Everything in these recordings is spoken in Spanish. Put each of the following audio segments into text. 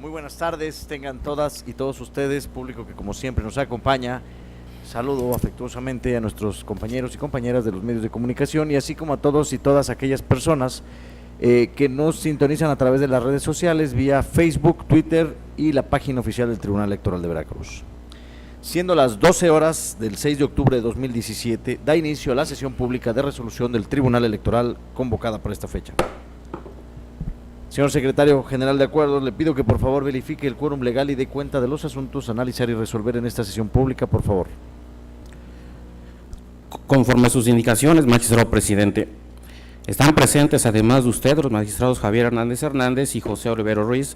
Muy buenas tardes, tengan todas y todos ustedes, público que como siempre nos acompaña. Saludo afectuosamente a nuestros compañeros y compañeras de los medios de comunicación y así como a todos y todas aquellas personas que nos sintonizan a través de las redes sociales vía Facebook, Twitter y la página oficial del Tribunal Electoral de Veracruz. Siendo las 12 horas del 6 de octubre de 2017, da inicio a la sesión pública de resolución del Tribunal Electoral convocada para esta fecha. Señor Secretario General de Acuerdos, le pido que por favor verifique el quórum legal y dé cuenta de los asuntos a analizar y resolver en esta sesión pública, por favor. Conforme a sus indicaciones, magistrado presidente, están presentes además de usted los magistrados Javier Hernández Hernández y José Olivero Ruiz,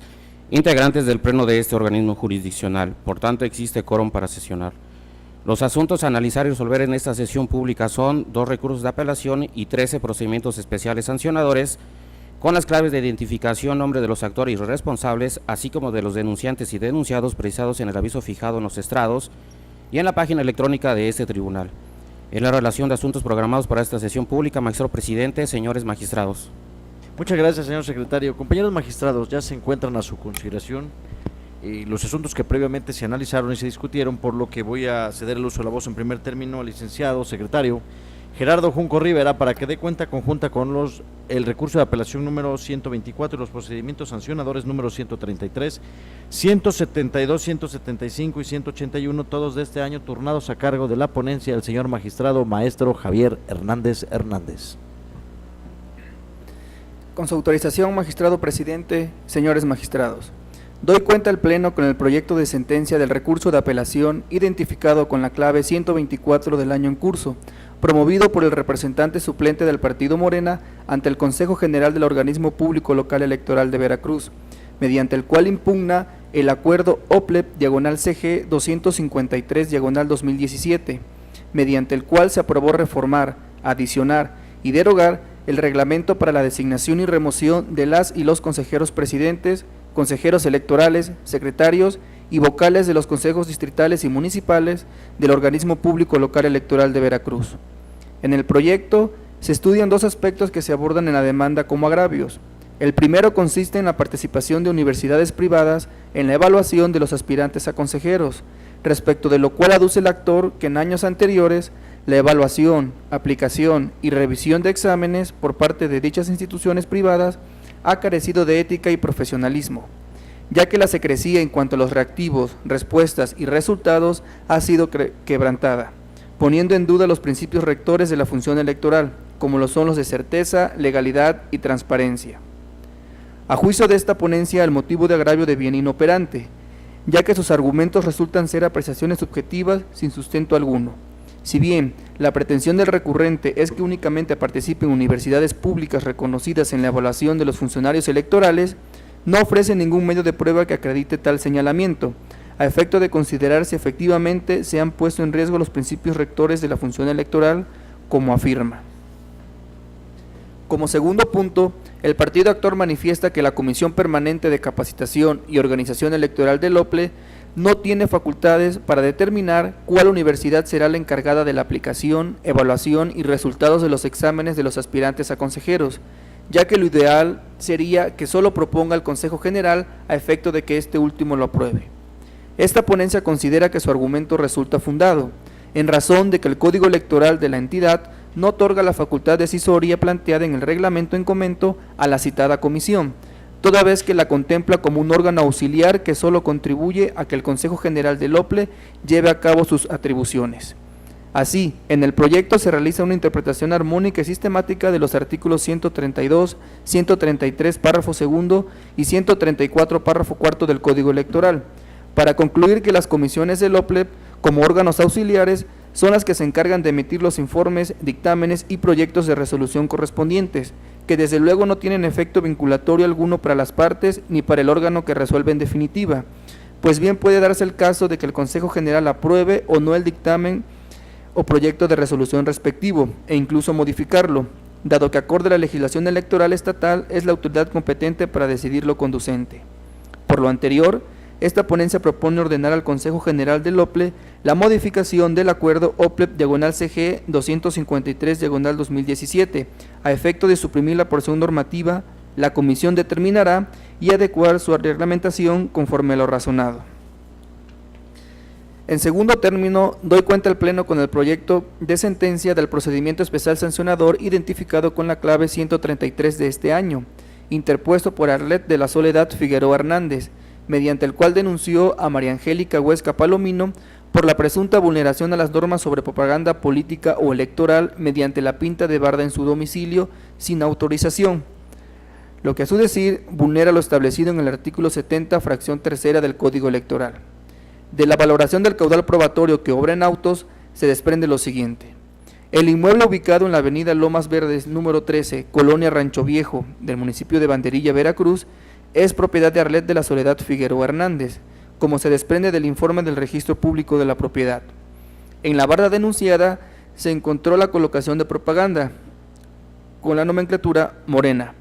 integrantes del pleno de este organismo jurisdiccional, por tanto existe quórum para sesionar. Los asuntos a analizar y resolver en esta sesión pública son 2 recursos de apelación y 13 procedimientos especiales sancionadores, con las claves de identificación, nombre de los actores y responsables, así como de los denunciantes y denunciados precisados en el aviso fijado en los estrados y en la página electrónica de este tribunal. En la relación de asuntos programados para esta sesión pública, magistrado presidente, señores magistrados. Muchas gracias, señor secretario. Compañeros magistrados, ya se encuentran a su consideración los asuntos que previamente se analizaron y se discutieron, por lo que voy a ceder el uso de la voz en primer término al licenciado secretario Gerardo Junco Rivera para que dé cuenta conjunta con el recurso de apelación número 124 y los procedimientos sancionadores número 133, 172, 175 y 181, todos de este año, turnados a cargo de la ponencia del señor magistrado maestro Javier Hernández Hernández. Con su autorización, magistrado presidente, señores magistrados, doy cuenta al Pleno con el proyecto de sentencia del recurso de apelación identificado con la clave 124 del año en curso, promovido por el representante suplente del partido Morena ante el Consejo General del Organismo Público Local Electoral de Veracruz, mediante el cual impugna el acuerdo OPLEP/CG 253/2017, mediante el cual se aprobó reformar, adicionar y derogar el reglamento para la designación y remoción de las y los consejeros presidentes, consejeros electorales, secretarios y vocales de los consejos distritales y municipales del Organismo Público Local Electoral de Veracruz. En el proyecto se estudian 2 aspectos que se abordan en la demanda como agravios. El primero consiste en la participación de universidades privadas en la evaluación de los aspirantes a consejeros, respecto de lo cual aduce el actor que en años anteriores la evaluación, aplicación y revisión de exámenes por parte de dichas instituciones privadas ha carecido de ética y profesionalismo, ya que la secrecía en cuanto a los reactivos, respuestas y resultados ha sido quebrantada, poniendo en duda los principios rectores de la función electoral, como lo son los de certeza, legalidad y transparencia. A juicio de esta ponencia, el motivo de agravio deviene inoperante, ya que sus argumentos resultan ser apreciaciones subjetivas sin sustento alguno. Si bien la pretensión del recurrente es que únicamente participen universidades públicas reconocidas en la evaluación de los funcionarios electorales, no ofrece ningún medio de prueba que acredite tal señalamiento, a efecto de considerar si efectivamente se han puesto en riesgo los principios rectores de la función electoral, como afirma. Como segundo punto, el partido actor manifiesta que la Comisión Permanente de Capacitación y Organización Electoral del OPLE no tiene facultades para determinar cuál universidad será la encargada de la aplicación, evaluación y resultados de los exámenes de los aspirantes a consejeros, ya que lo ideal sería que solo proponga al Consejo General a efecto de que este último lo apruebe. Esta ponencia considera que su argumento resulta fundado, en razón de que el Código Electoral de la entidad no otorga la facultad decisoria planteada en el reglamento en comento a la citada comisión, toda vez que la contempla como un órgano auxiliar que solo contribuye a que el Consejo General del OPLE lleve a cabo sus atribuciones. Así, en el proyecto se realiza una interpretación armónica y sistemática de los artículos 132, 133, párrafo segundo y 134, párrafo cuarto del Código Electoral, para concluir que las comisiones del OPLE, como órganos auxiliares, son las que se encargan de emitir los informes, dictámenes y proyectos de resolución correspondientes, que desde luego no tienen efecto vinculatorio alguno para las partes ni para el órgano que resuelve en definitiva, pues bien puede darse el caso de que el Consejo General apruebe o no el dictamen o proyecto de resolución respectivo, e incluso modificarlo, dado que acorde a la legislación electoral estatal es la autoridad competente para decidir lo conducente. Por lo anterior, esta ponencia propone ordenar al Consejo General del OPLE la modificación del acuerdo OPLEP/CG 253/2017, a efecto de suprimir la porción normativa La comisión determinará y adecuar su reglamentación conforme a lo razonado. En segundo término, doy cuenta al Pleno con el proyecto de sentencia del procedimiento especial sancionador identificado con la clave 133 de este año, interpuesto por Arlet de la Soledad Figueroa Hernández, mediante el cual denunció a María Angélica Huesca Palomino por la presunta vulneración a las normas sobre propaganda política o electoral mediante la pinta de barda en su domicilio sin autorización, lo que a su decir vulnera lo establecido en el artículo 70, fracción tercera del Código Electoral. De la valoración del caudal probatorio que obra en autos se desprende lo siguiente. El inmueble ubicado en la avenida Lomas Verdes número 13, Colonia Rancho Viejo, del municipio de Banderilla, Veracruz, es propiedad de Arlet de la Soledad Figueroa Hernández, como se desprende del informe del registro público de la propiedad. En la barda denunciada se encontró la colocación de propaganda con la nomenclatura Morena,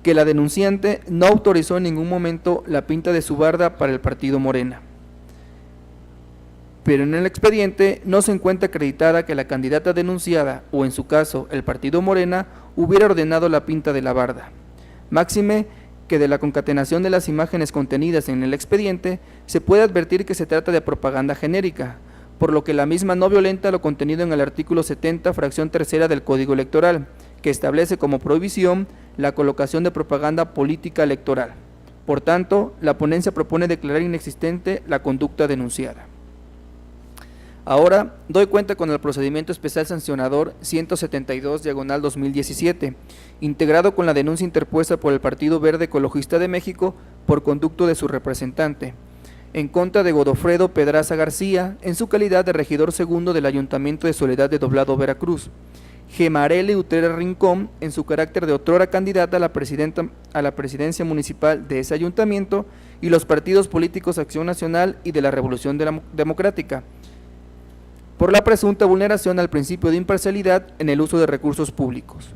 que la denunciante no autorizó en ningún momento la pinta de su barda para el partido Morena. Pero en el expediente no se encuentra acreditada que la candidata denunciada, o en su caso el partido Morena, hubiera ordenado la pinta de la barda. Máxime que de la concatenación de las imágenes contenidas en el expediente se puede advertir que se trata de propaganda genérica, por lo que la misma no violenta lo contenido en el artículo 70, fracción tercera del Código Electoral, que establece como prohibición la colocación de propaganda política electoral. Por tanto, la ponencia propone declarar inexistente la conducta denunciada. Ahora doy cuenta con el procedimiento especial sancionador 172/2017, integrado con la denuncia interpuesta por el Partido Verde Ecologista de México por conducto de su representante, en contra de Godofredo Pedraza García, en su calidad de regidor segundo del Ayuntamiento de Soledad de Doblado, Veracruz, Gemareli Utrera Rincón, en su carácter de otrora candidata a la presidencia municipal de ese ayuntamiento, y los partidos políticos Acción Nacional y de la Revolución Democrática, por la presunta vulneración al principio de imparcialidad en el uso de recursos públicos.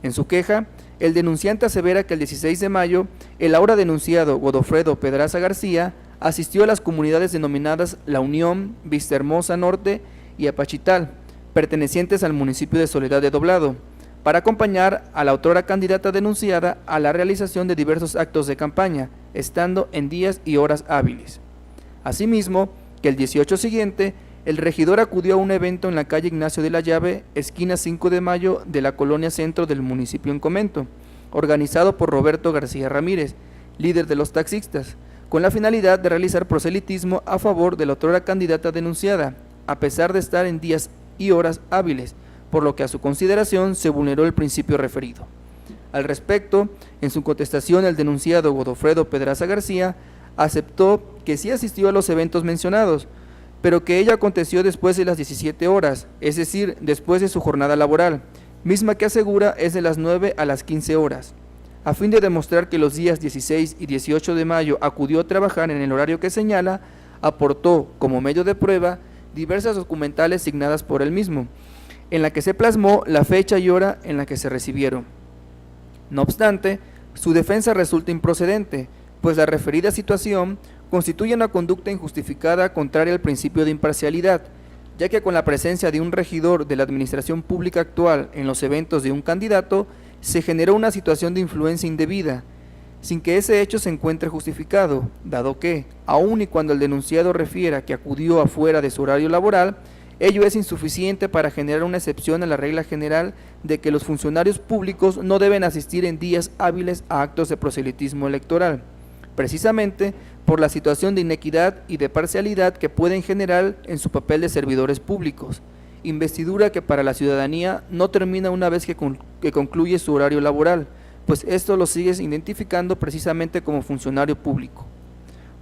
En su queja, el denunciante asevera que el 16 de mayo, el ahora denunciado Godofredo Pedraza García asistió a las comunidades denominadas La Unión, Vista Hermosa Norte y Apachital, pertenecientes al municipio de Soledad de Doblado, para acompañar a la otrora candidata denunciada a la realización de diversos actos de campaña, estando en días y horas hábiles. Asimismo, que el 18 siguiente, el regidor acudió a un evento en la calle Ignacio de la Llave, esquina 5 de Mayo de la colonia Centro del municipio en Comento, organizado por Roberto García Ramírez, líder de los taxistas, con la finalidad de realizar proselitismo a favor de la otrora candidata denunciada, a pesar de estar en días y horas hábiles, por lo que a su consideración se vulneró el principio referido. Al respecto, en su contestación, el denunciado Godofredo Pedraza García aceptó que sí asistió a los eventos mencionados, pero que ello aconteció después de las 17 horas, es decir, después de su jornada laboral, misma que asegura es de las 9 a las 15 horas. A fin de demostrar que los días 16 y 18 de mayo acudió a trabajar en el horario que señala, aportó como medio de prueba diversas documentales signadas por él mismo, en la que se plasmó la fecha y hora en la que se recibieron. No obstante, su defensa resulta improcedente, pues la referida situación constituye una conducta injustificada contraria al principio de imparcialidad, ya que con la presencia de un regidor de la administración pública actual en los eventos de un candidato, se generó una situación de influencia indebida, sin que ese hecho se encuentre justificado, dado que, aun y cuando el denunciado refiera que acudió afuera de su horario laboral, ello es insuficiente para generar una excepción a la regla general de que los funcionarios públicos no deben asistir en días hábiles a actos de proselitismo electoral, precisamente por la situación de inequidad y de parcialidad que pueden generar en su papel de servidores públicos, investidura que para la ciudadanía no termina una vez que concluye su horario laboral, pues esto lo sigue identificando precisamente como funcionario público.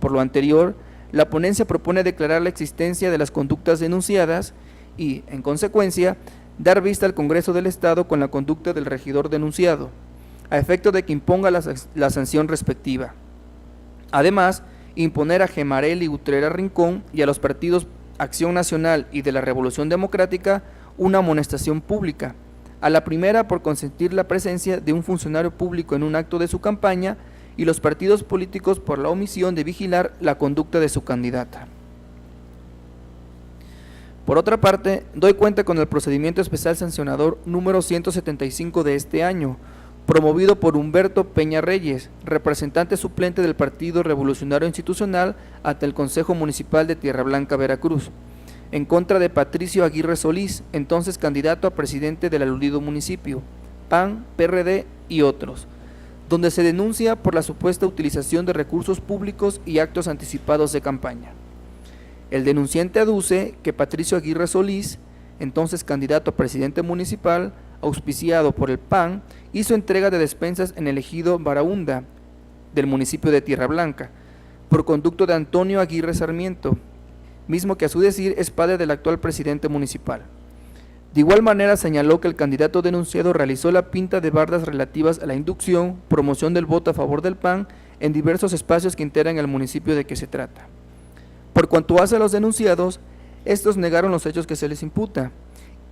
Por lo anterior, la ponencia propone declarar la existencia de las conductas denunciadas y, en consecuencia, dar vista al Congreso del Estado con la conducta del regidor denunciado, a efecto de que imponga la sanción respectiva. Además, imponer a Gemareli Utrera Rincón y a los partidos Acción Nacional y de la Revolución Democrática una amonestación pública, a la primera por consentir la presencia de un funcionario público en un acto de su campaña y los partidos políticos por la omisión de vigilar la conducta de su candidata. Por otra parte, doy cuenta con el procedimiento especial sancionador número 175 de este año, promovido por Humberto Peña Reyes, representante suplente del Partido Revolucionario Institucional ante el Consejo Municipal de Tierra Blanca, Veracruz, en contra de Patricio Aguirre Solís, entonces candidato a presidente del aludido municipio, PAN, PRD y otros, donde se denuncia por la supuesta utilización de recursos públicos y actos anticipados de campaña. El denunciante aduce que Patricio Aguirre Solís, entonces candidato a presidente municipal, auspiciado por el PAN, hizo entrega de despensas en el ejido Barahunda del municipio de Tierra Blanca, por conducto de Antonio Aguirre Sarmiento, mismo que a su decir es padre del actual presidente municipal. De igual manera señaló que el candidato denunciado realizó la pinta de bardas relativas a la inducción, promoción del voto a favor del PAN en diversos espacios que integran el municipio de que se trata. Por cuanto hace a los denunciados, estos negaron los hechos que se les imputa,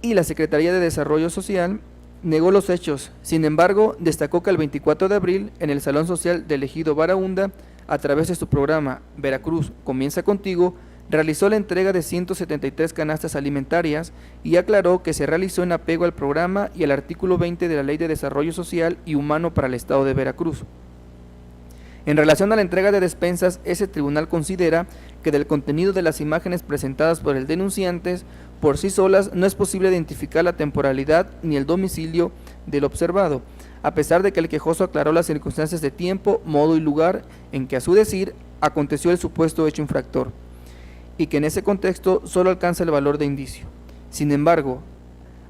y la Secretaría de Desarrollo Social negó los hechos. Sin embargo, destacó que el 24 de abril, en el Salón Social del ejido Barahunda, a través de su programa Veracruz Comienza Contigo, realizó la entrega de 173 canastas alimentarias y aclaró que se realizó en apego al programa y al artículo 20 de la Ley de Desarrollo Social y Humano para el Estado de Veracruz. En relación a la entrega de despensas, ese tribunal considera que del contenido de las imágenes presentadas por el denunciante, por sí solas no es posible identificar la temporalidad ni el domicilio del observado, a pesar de que el quejoso aclaró las circunstancias de tiempo, modo y lugar en que a su decir aconteció el supuesto hecho infractor, y que en ese contexto solo alcanza el valor de indicio. Sin embargo,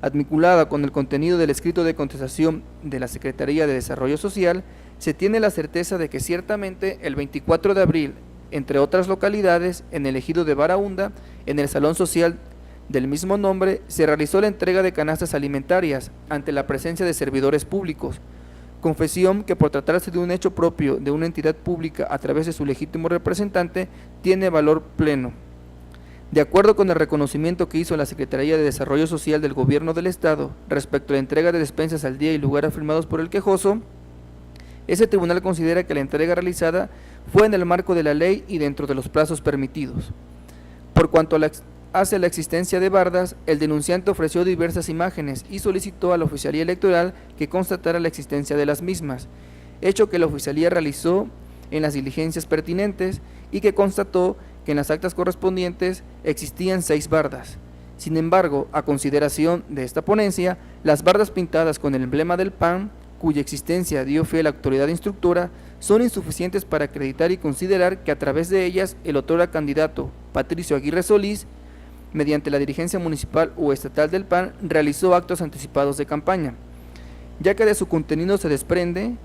advinculada con el contenido del escrito de contestación de la Secretaría de Desarrollo Social, se tiene la certeza de que ciertamente el 24 de abril, entre otras localidades, en el ejido de Barahunda, en el Salón Social del mismo nombre, se realizó la entrega de canastas alimentarias ante la presencia de servidores públicos, confesión que por tratarse de un hecho propio de una entidad pública a través de su legítimo representante, tiene valor pleno. De acuerdo con el reconocimiento que hizo la Secretaría de Desarrollo Social del Gobierno del Estado respecto a la entrega de despensas al día y lugar afirmados por el quejoso, ese tribunal considera que la entrega realizada fue en el marco de la ley y dentro de los plazos permitidos. Por cuanto hace la existencia de bardas, el denunciante ofreció diversas imágenes y solicitó a la Oficialía Electoral que constatara la existencia de las mismas, hecho que la Oficialía realizó en las diligencias pertinentes y que constató que en las actas correspondientes existían 6 bardas. Sin embargo, a consideración de esta ponencia, las bardas pintadas con el emblema del PAN, cuya existencia dio fe a la autoridad instructora, son insuficientes para acreditar y considerar que a través de ellas el otrora candidato Patricio Aguirre Solís, mediante la dirigencia municipal o estatal del PAN, realizó actos anticipados de campaña, ya que de su contenido se desprende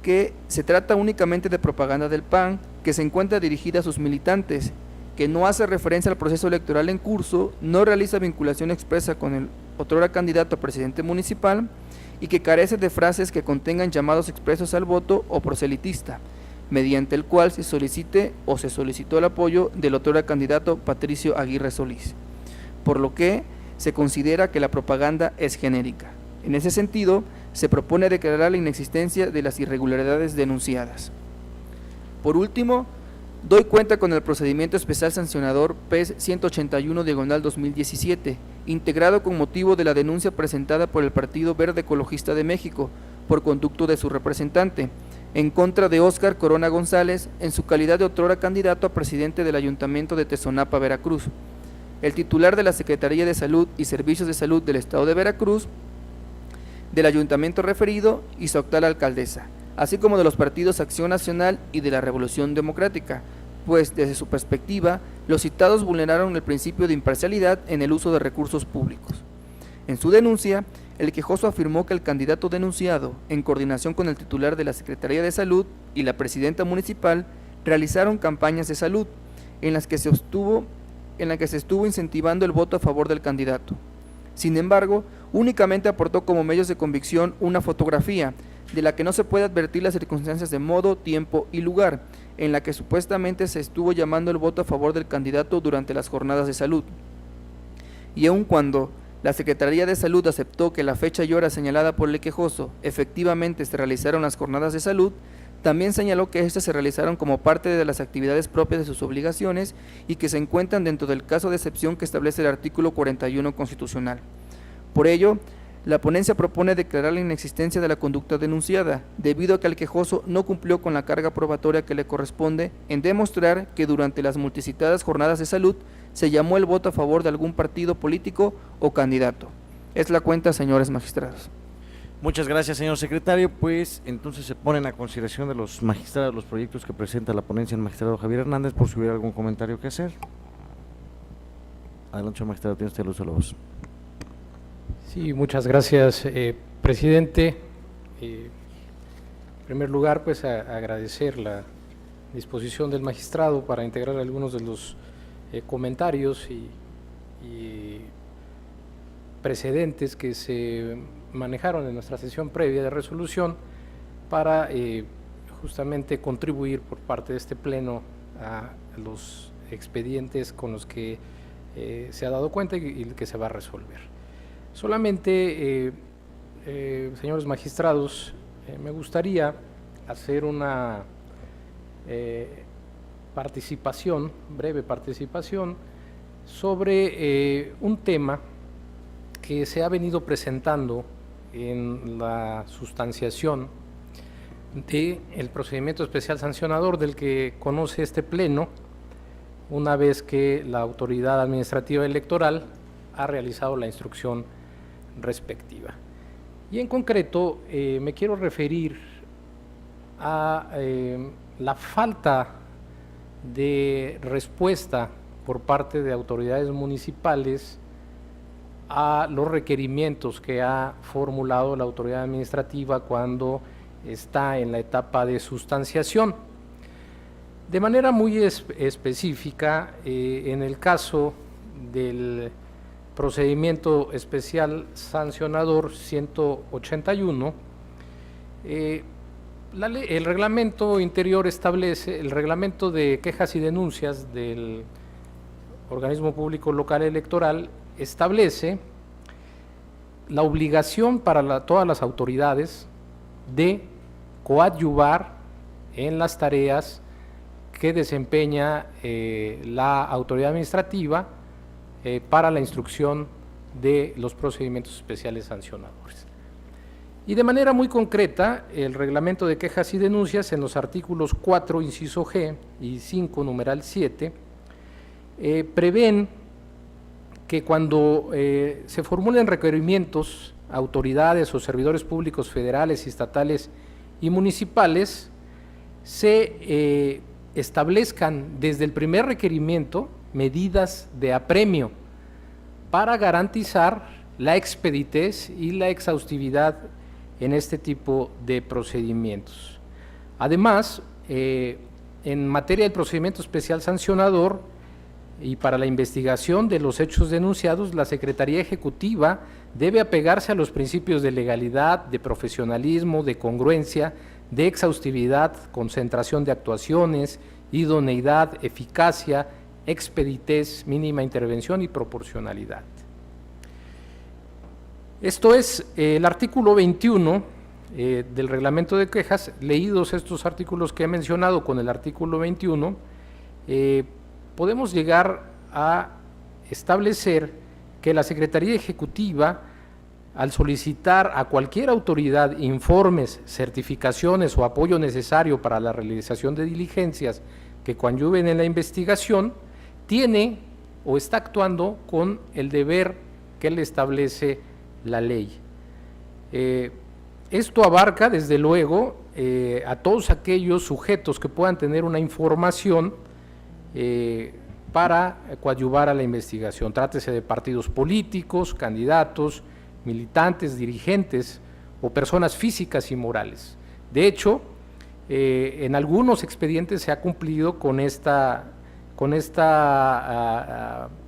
que se trata únicamente de propaganda del PAN que se encuentra dirigida a sus militantes, que no hace referencia al proceso electoral en curso, no realiza vinculación expresa con el otrora candidato a presidente municipal y que carece de frases que contengan llamados expresos al voto o proselitista, mediante el cual se solicite o se solicitó el apoyo del otrora candidato Patricio Aguirre Solís, por lo que se considera que la propaganda es genérica. En ese sentido, se propone declarar la inexistencia de las irregularidades denunciadas. Por último, doy cuenta con el procedimiento especial sancionador PES 181/2017, integrado con motivo de la denuncia presentada por el Partido Verde Ecologista de México, por conducto de su representante, en contra de Óscar Corona González, en su calidad de otrora candidato a presidente del Ayuntamiento de Tezonapa, Veracruz. El titular de la Secretaría de Salud y Servicios de Salud del Estado de Veracruz, del ayuntamiento referido y su actual alcaldesa, así como de los partidos Acción Nacional y de la Revolución Democrática, pues desde su perspectiva, los citados vulneraron el principio de imparcialidad en el uso de recursos públicos. En su denuncia, el quejoso afirmó que el candidato denunciado, en coordinación con el titular de la Secretaría de Salud y la presidenta municipal, realizaron campañas de salud en las que se estuvo incentivando el voto a favor del candidato. Sin embargo, únicamente aportó como medios de convicción una fotografía, de la que no se puede advertir las circunstancias de modo, tiempo y lugar, en la que supuestamente se estuvo llamando el voto a favor del candidato durante las jornadas de salud. Y aun cuando la Secretaría de Salud aceptó que la fecha y hora señalada por el quejoso efectivamente se realizaron las jornadas de salud, también señaló que éstas se realizaron como parte de las actividades propias de sus obligaciones y que se encuentran dentro del caso de excepción que establece el artículo 41 constitucional. Por ello, La ponencia propone declarar la inexistencia de la conducta denunciada, debido a que el quejoso no cumplió con la carga probatoria que le corresponde en demostrar que durante las multicitadas jornadas de salud se llamó el voto a favor de algún partido político o candidato. Es la cuenta, señores magistrados. Muchas gracias, señor secretario. Pues entonces se ponen a consideración de los magistrados los proyectos que presenta la ponencia el magistrado Javier Hernández, por si hubiera algún comentario que hacer. Adelante, señor magistrado, tiene usted el uso de la voz. Sí, muchas gracias, presidente. En primer lugar, pues agradecer la disposición del magistrado para integrar algunos de los comentarios y precedentes que se manejaron en nuestra sesión previa de resolución para justamente contribuir por parte de este pleno a los expedientes con los que se ha dado cuenta y que se va a resolver. Solamente, señores magistrados, me gustaría hacer una breve participación sobre un tema que se ha venido presentando en la sustanciación del procedimiento especial sancionador del que conoce este pleno, una vez que la autoridad administrativa electoral ha realizado la instrucción respectiva. Y en concreto me quiero referir a la falta de respuesta por parte de autoridades municipales a los requerimientos que ha formulado la autoridad administrativa cuando está en la etapa de sustanciación. De manera muy específica, en el caso del procedimiento especial sancionador 181, el reglamento interior establece, el reglamento de quejas y denuncias del organismo público local electoral establece la obligación para todas las autoridades de coadyuvar en las tareas que desempeña la autoridad administrativa para la instrucción de los procedimientos especiales sancionadores. Y de manera muy concreta, el reglamento de quejas y denuncias en los artículos 4, inciso G y 5, numeral 7, prevén que cuando se formulen requerimientos a autoridades o servidores públicos federales, estatales y municipales, se establezcan desde el primer requerimiento medidas de apremio para garantizar la expeditez y la exhaustividad en este tipo de procedimientos. Además, en materia del procedimiento especial sancionador y para la investigación de los hechos denunciados, la Secretaría Ejecutiva debe apegarse a los principios de legalidad, de profesionalismo, de congruencia, de exhaustividad, concentración de actuaciones, idoneidad, eficacia, expeditez, mínima intervención y proporcionalidad. Esto es el artículo 21 del reglamento de quejas. Leídos estos artículos que he mencionado con el artículo 21, podemos llegar a establecer que la Secretaría Ejecutiva, al solicitar a cualquier autoridad informes, certificaciones o apoyo necesario para la realización de diligencias que coadyuven en la investigación, tiene o está actuando con el deber que le establece la ley. Esto abarca, desde luego, a todos aquellos sujetos que puedan tener una información para coadyuvar a la investigación. Trátese de partidos políticos, candidatos, militantes, dirigentes o personas físicas y morales. De hecho, en algunos expedientes se ha cumplido con esta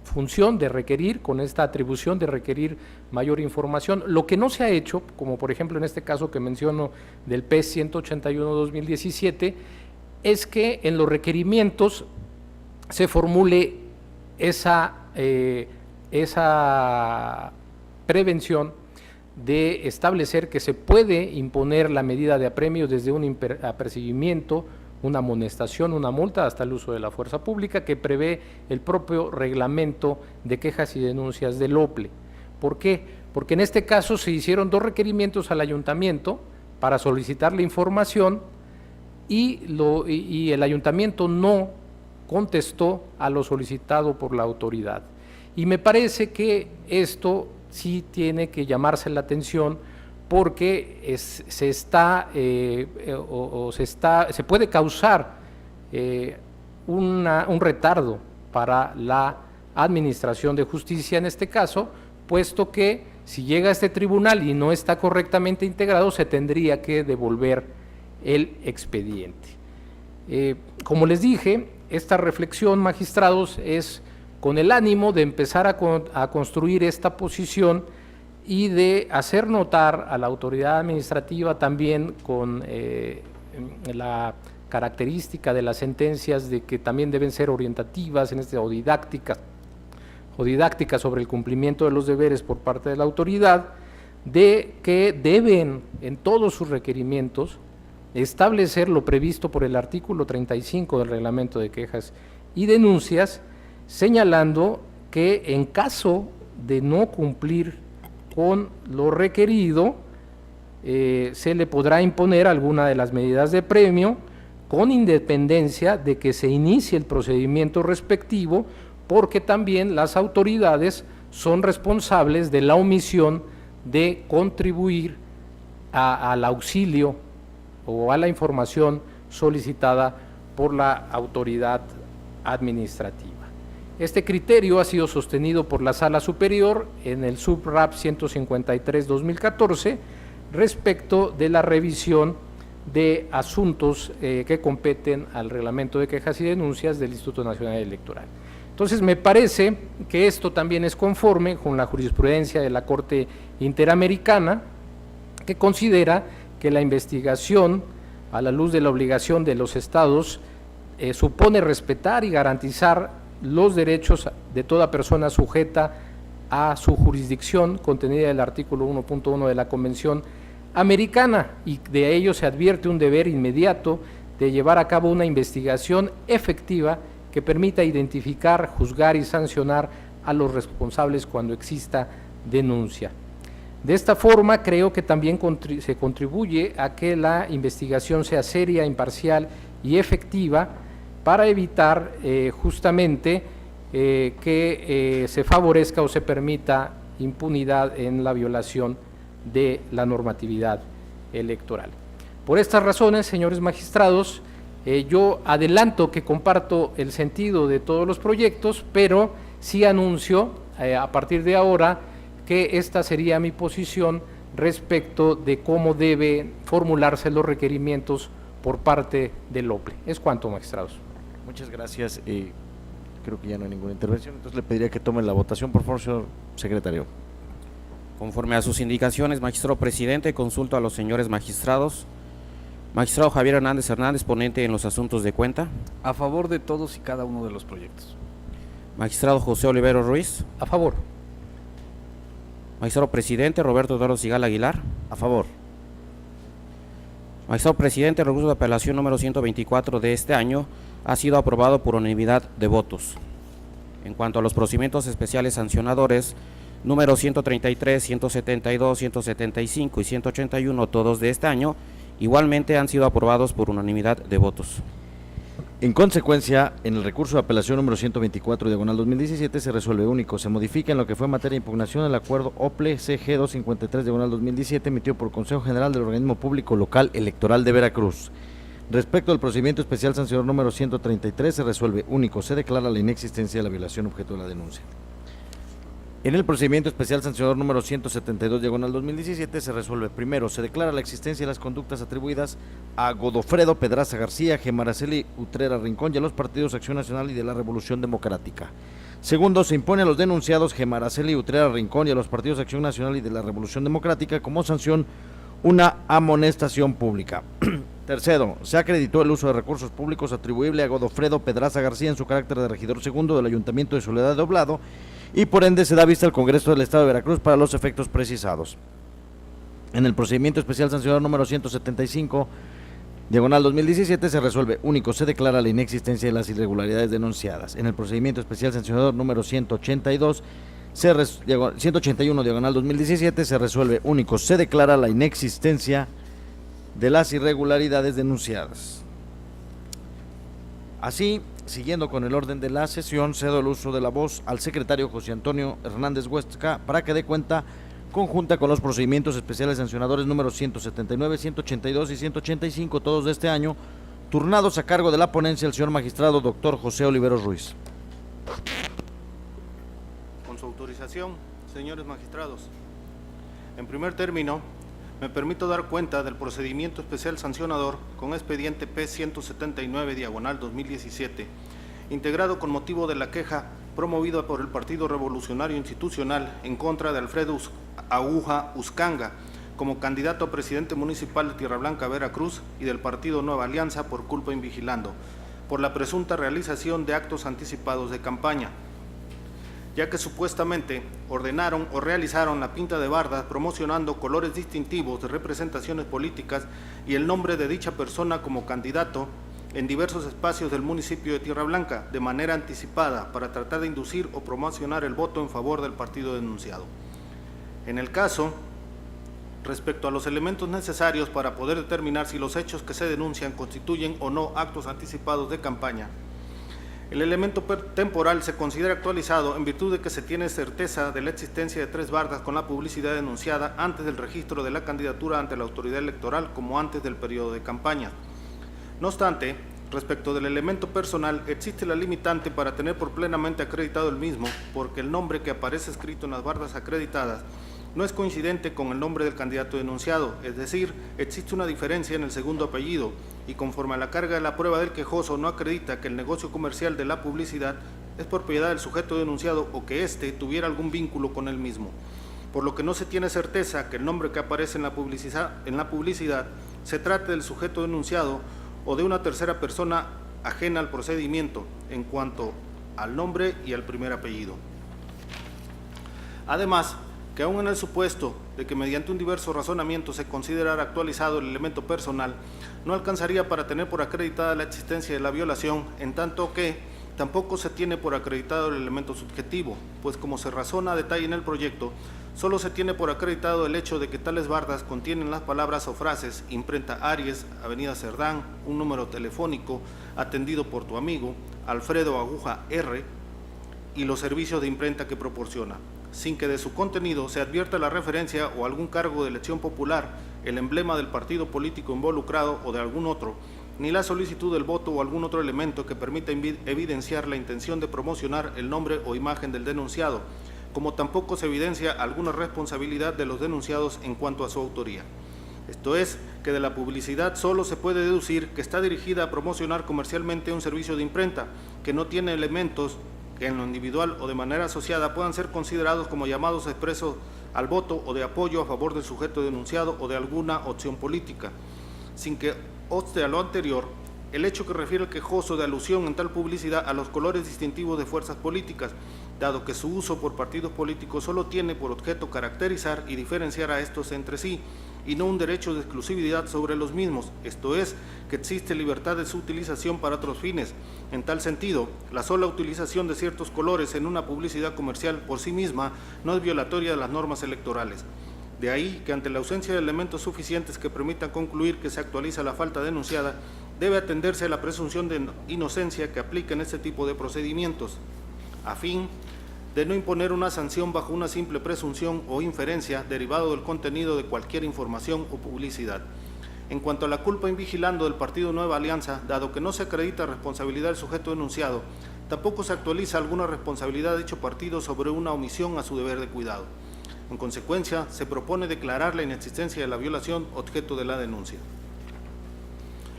función de requerir, con esta atribución de requerir mayor información. Lo que no se ha hecho, como por ejemplo en este caso que menciono del PES 181-2017, es que en los requerimientos se formule esa prevención de establecer que se puede imponer la medida de apremio desde un apercibimiento, una amonestación, una multa, hasta el uso de la fuerza pública, que prevé el propio reglamento de quejas y denuncias del OPLE. ¿Por qué? porque en este caso se hicieron 2 requerimientos al ayuntamiento para solicitar la información y el ayuntamiento no contestó a lo solicitado por la autoridad. Y me parece que esto sí tiene que llamarse la atención, porque se puede causar un retardo para la administración de justicia en este caso, puesto que si llega a este tribunal y no está correctamente integrado, se tendría que devolver el expediente. Como les dije, esta reflexión, magistrados, es con el ánimo de empezar a construir esta posición y de hacer notar a la autoridad administrativa también con la característica de las sentencias de que también deben ser orientativas o didácticas sobre el cumplimiento de los deberes por parte de la autoridad, de que deben en todos sus requerimientos establecer lo previsto por el artículo 35 del Reglamento de Quejas y Denuncias, señalando que en caso de no cumplir con lo requerido, se le podrá imponer alguna de las medidas de premio, con independencia de que se inicie el procedimiento respectivo, porque también las autoridades son responsables de la omisión de contribuir al auxilio o a la información solicitada por la autoridad administrativa. Este criterio ha sido sostenido por la Sala Superior en el SUB-RAP 153-2014 respecto de la revisión de asuntos que competen al Reglamento de Quejas y Denuncias del Instituto Nacional Electoral. Entonces, me parece que esto también es conforme con la jurisprudencia de la Corte Interamericana, que considera que la investigación, a la luz de la obligación de los estados, supone respetar y garantizar los derechos de toda persona sujeta a su jurisdicción, contenida en el artículo 1.1 de la Convención Americana, y de ello se advierte un deber inmediato de llevar a cabo una investigación efectiva que permita identificar, juzgar y sancionar a los responsables cuando exista denuncia. De esta forma, creo que también se contribuye a que la investigación sea seria, imparcial y efectiva, para evitar justamente que se favorezca o se permita impunidad en la violación de la normatividad electoral. Por estas razones, señores magistrados, yo adelanto que comparto el sentido de todos los proyectos, pero sí anuncio a partir de ahora que esta sería mi posición respecto de cómo deben formularse los requerimientos por parte del OPLE. Es cuanto, magistrados. Muchas gracias. Creo que ya no hay ninguna intervención, entonces le pediría que tome la votación, por favor, señor secretario. Conforme a sus indicaciones, magistrado presidente, consulto a los señores magistrados. Magistrado Javier Hernández Hernández, ponente en los asuntos de cuenta. A favor de todos y cada uno de los proyectos. Magistrado José Olivero Ruiz. A favor. Magistrado presidente Roberto Eduardo Sigal Aguilar. A favor. Magistrado presidente, el recurso de apelación número 124 de este año ha sido aprobado por unanimidad de votos. En cuanto a los procedimientos especiales sancionadores, número 133, 172, 175 y 181, todos de este año, igualmente han sido aprobados por unanimidad de votos. En consecuencia, en el recurso de apelación número 124/2017 se resuelve único. Se modifica en lo que fue materia de impugnación el acuerdo OPLE-CG 253/2017 emitido por Consejo General del Organismo Público Local Electoral de Veracruz. Respecto al procedimiento especial sancionador número 133 se resuelve único. Se declara la inexistencia de la violación objeto de la denuncia. En el procedimiento especial sancionador número 172/2017 se resuelve primero, se declara la existencia de las conductas atribuidas a Godofredo Pedraza García, Gemaraceli Utrera Rincón y a los partidos Acción Nacional y de la Revolución Democrática. Segundo, se impone a los denunciados Gemaraceli Utrera Rincón y a los partidos Acción Nacional y de la Revolución Democrática como sanción una amonestación pública. Tercero, se acreditó el uso de recursos públicos atribuible a Godofredo Pedraza García en su carácter de regidor segundo del Ayuntamiento de Soledad de Oblado, y por ende se da vista al Congreso del Estado de Veracruz para los efectos precisados. En el procedimiento especial sancionador número 175/2017 se resuelve único, se declara la inexistencia de las irregularidades denunciadas. En el procedimiento especial sancionador número 182 181 diagonal 2017 se resuelve único, se declara la inexistencia de las irregularidades denunciadas. Así, siguiendo con el orden de la sesión, cedo el uso de la voz al secretario José Antonio Hernández Huesca para que dé cuenta conjunta con los procedimientos especiales sancionadores números 179, 182 y 185, todos de este año, turnados a cargo de la ponencia el señor magistrado doctor José Oliveros Ruiz. Con su autorización, señores magistrados, en primer término, me permito dar cuenta del procedimiento especial sancionador con expediente P-179, diagonal 2017, integrado con motivo de la queja promovida por el Partido Revolucionario Institucional en contra de Alfredo Aguja Uscanga, como candidato a presidente municipal de Tierra Blanca, Veracruz, y del Partido Nueva Alianza por culpa invigilando, por la presunta realización de actos anticipados de campaña, ya que supuestamente ordenaron o realizaron la pinta de bardas promocionando colores distintivos de representaciones políticas y el nombre de dicha persona como candidato en diversos espacios del municipio de Tierra Blanca de manera anticipada para tratar de inducir o promocionar el voto en favor del partido denunciado. En el caso, respecto a los elementos necesarios para poder determinar si los hechos que se denuncian constituyen o no actos anticipados de campaña, el elemento temporal se considera actualizado en virtud de que se tiene certeza de la existencia de 3 bardas con la publicidad denunciada antes del registro de la candidatura ante la autoridad electoral como antes del periodo de campaña. No obstante, respecto del elemento personal, existe la limitante para tener por plenamente acreditado el mismo, porque el nombre que aparece escrito en las bardas acreditadas no es coincidente con el nombre del candidato denunciado, es decir, existe una diferencia en el segundo apellido, y conforme a la carga de la prueba del quejoso no acredita que el negocio comercial de la publicidad es propiedad del sujeto denunciado o que éste tuviera algún vínculo con él mismo, por lo que no se tiene certeza que el nombre que aparece en la publicidad se trate del sujeto denunciado o de una tercera persona ajena al procedimiento en cuanto al nombre y al primer apellido. Además, que aún en el supuesto de que mediante un diverso razonamiento se considerara actualizado el elemento personal, no alcanzaría para tener por acreditada la existencia de la violación, en tanto que tampoco se tiene por acreditado el elemento subjetivo, pues como se razona a detalle en el proyecto, solo se tiene por acreditado el hecho de que tales bardas contienen las palabras o frases imprenta Aries, Avenida Cerdán, un número telefónico, atendido por tu amigo, Alfredo Aguja R, y los servicios de imprenta que proporciona, sin que de su contenido se advierta la referencia o algún cargo de elección popular, el emblema del partido político involucrado o de algún otro, ni la solicitud del voto o algún otro elemento que permita evidenciar la intención de promocionar el nombre o imagen del denunciado, como tampoco se evidencia alguna responsabilidad de los denunciados en cuanto a su autoría. Esto es, que de la publicidad solo se puede deducir que está dirigida a promocionar comercialmente un servicio de imprenta, que no tiene elementos que en lo individual o de manera asociada puedan ser considerados como llamados expresos al voto o de apoyo a favor del sujeto denunciado o de alguna opción política. Sin que obste a lo anterior, el hecho que refiere el quejoso de alusión en tal publicidad a los colores distintivos de fuerzas políticas, dado que su uso por partidos políticos solo tiene por objeto caracterizar y diferenciar a estos entre sí, y no un derecho de exclusividad sobre los mismos, esto es, que existe libertad de su utilización para otros fines. En tal sentido, la sola utilización de ciertos colores en una publicidad comercial por sí misma no es violatoria de las normas electorales. De ahí que ante la ausencia de elementos suficientes que permitan concluir que se actualiza la falta denunciada, debe atenderse a la presunción de inocencia que aplica en este tipo de procedimientos, a fin de no imponer una sanción bajo una simple presunción o inferencia derivado del contenido de cualquier información o publicidad. En cuanto a la culpa invigilando del Partido Nueva Alianza, dado que no se acredita responsabilidad del sujeto denunciado, tampoco se actualiza alguna responsabilidad de dicho partido sobre una omisión a su deber de cuidado. En consecuencia, se propone declarar la inexistencia de la violación objeto de la denuncia.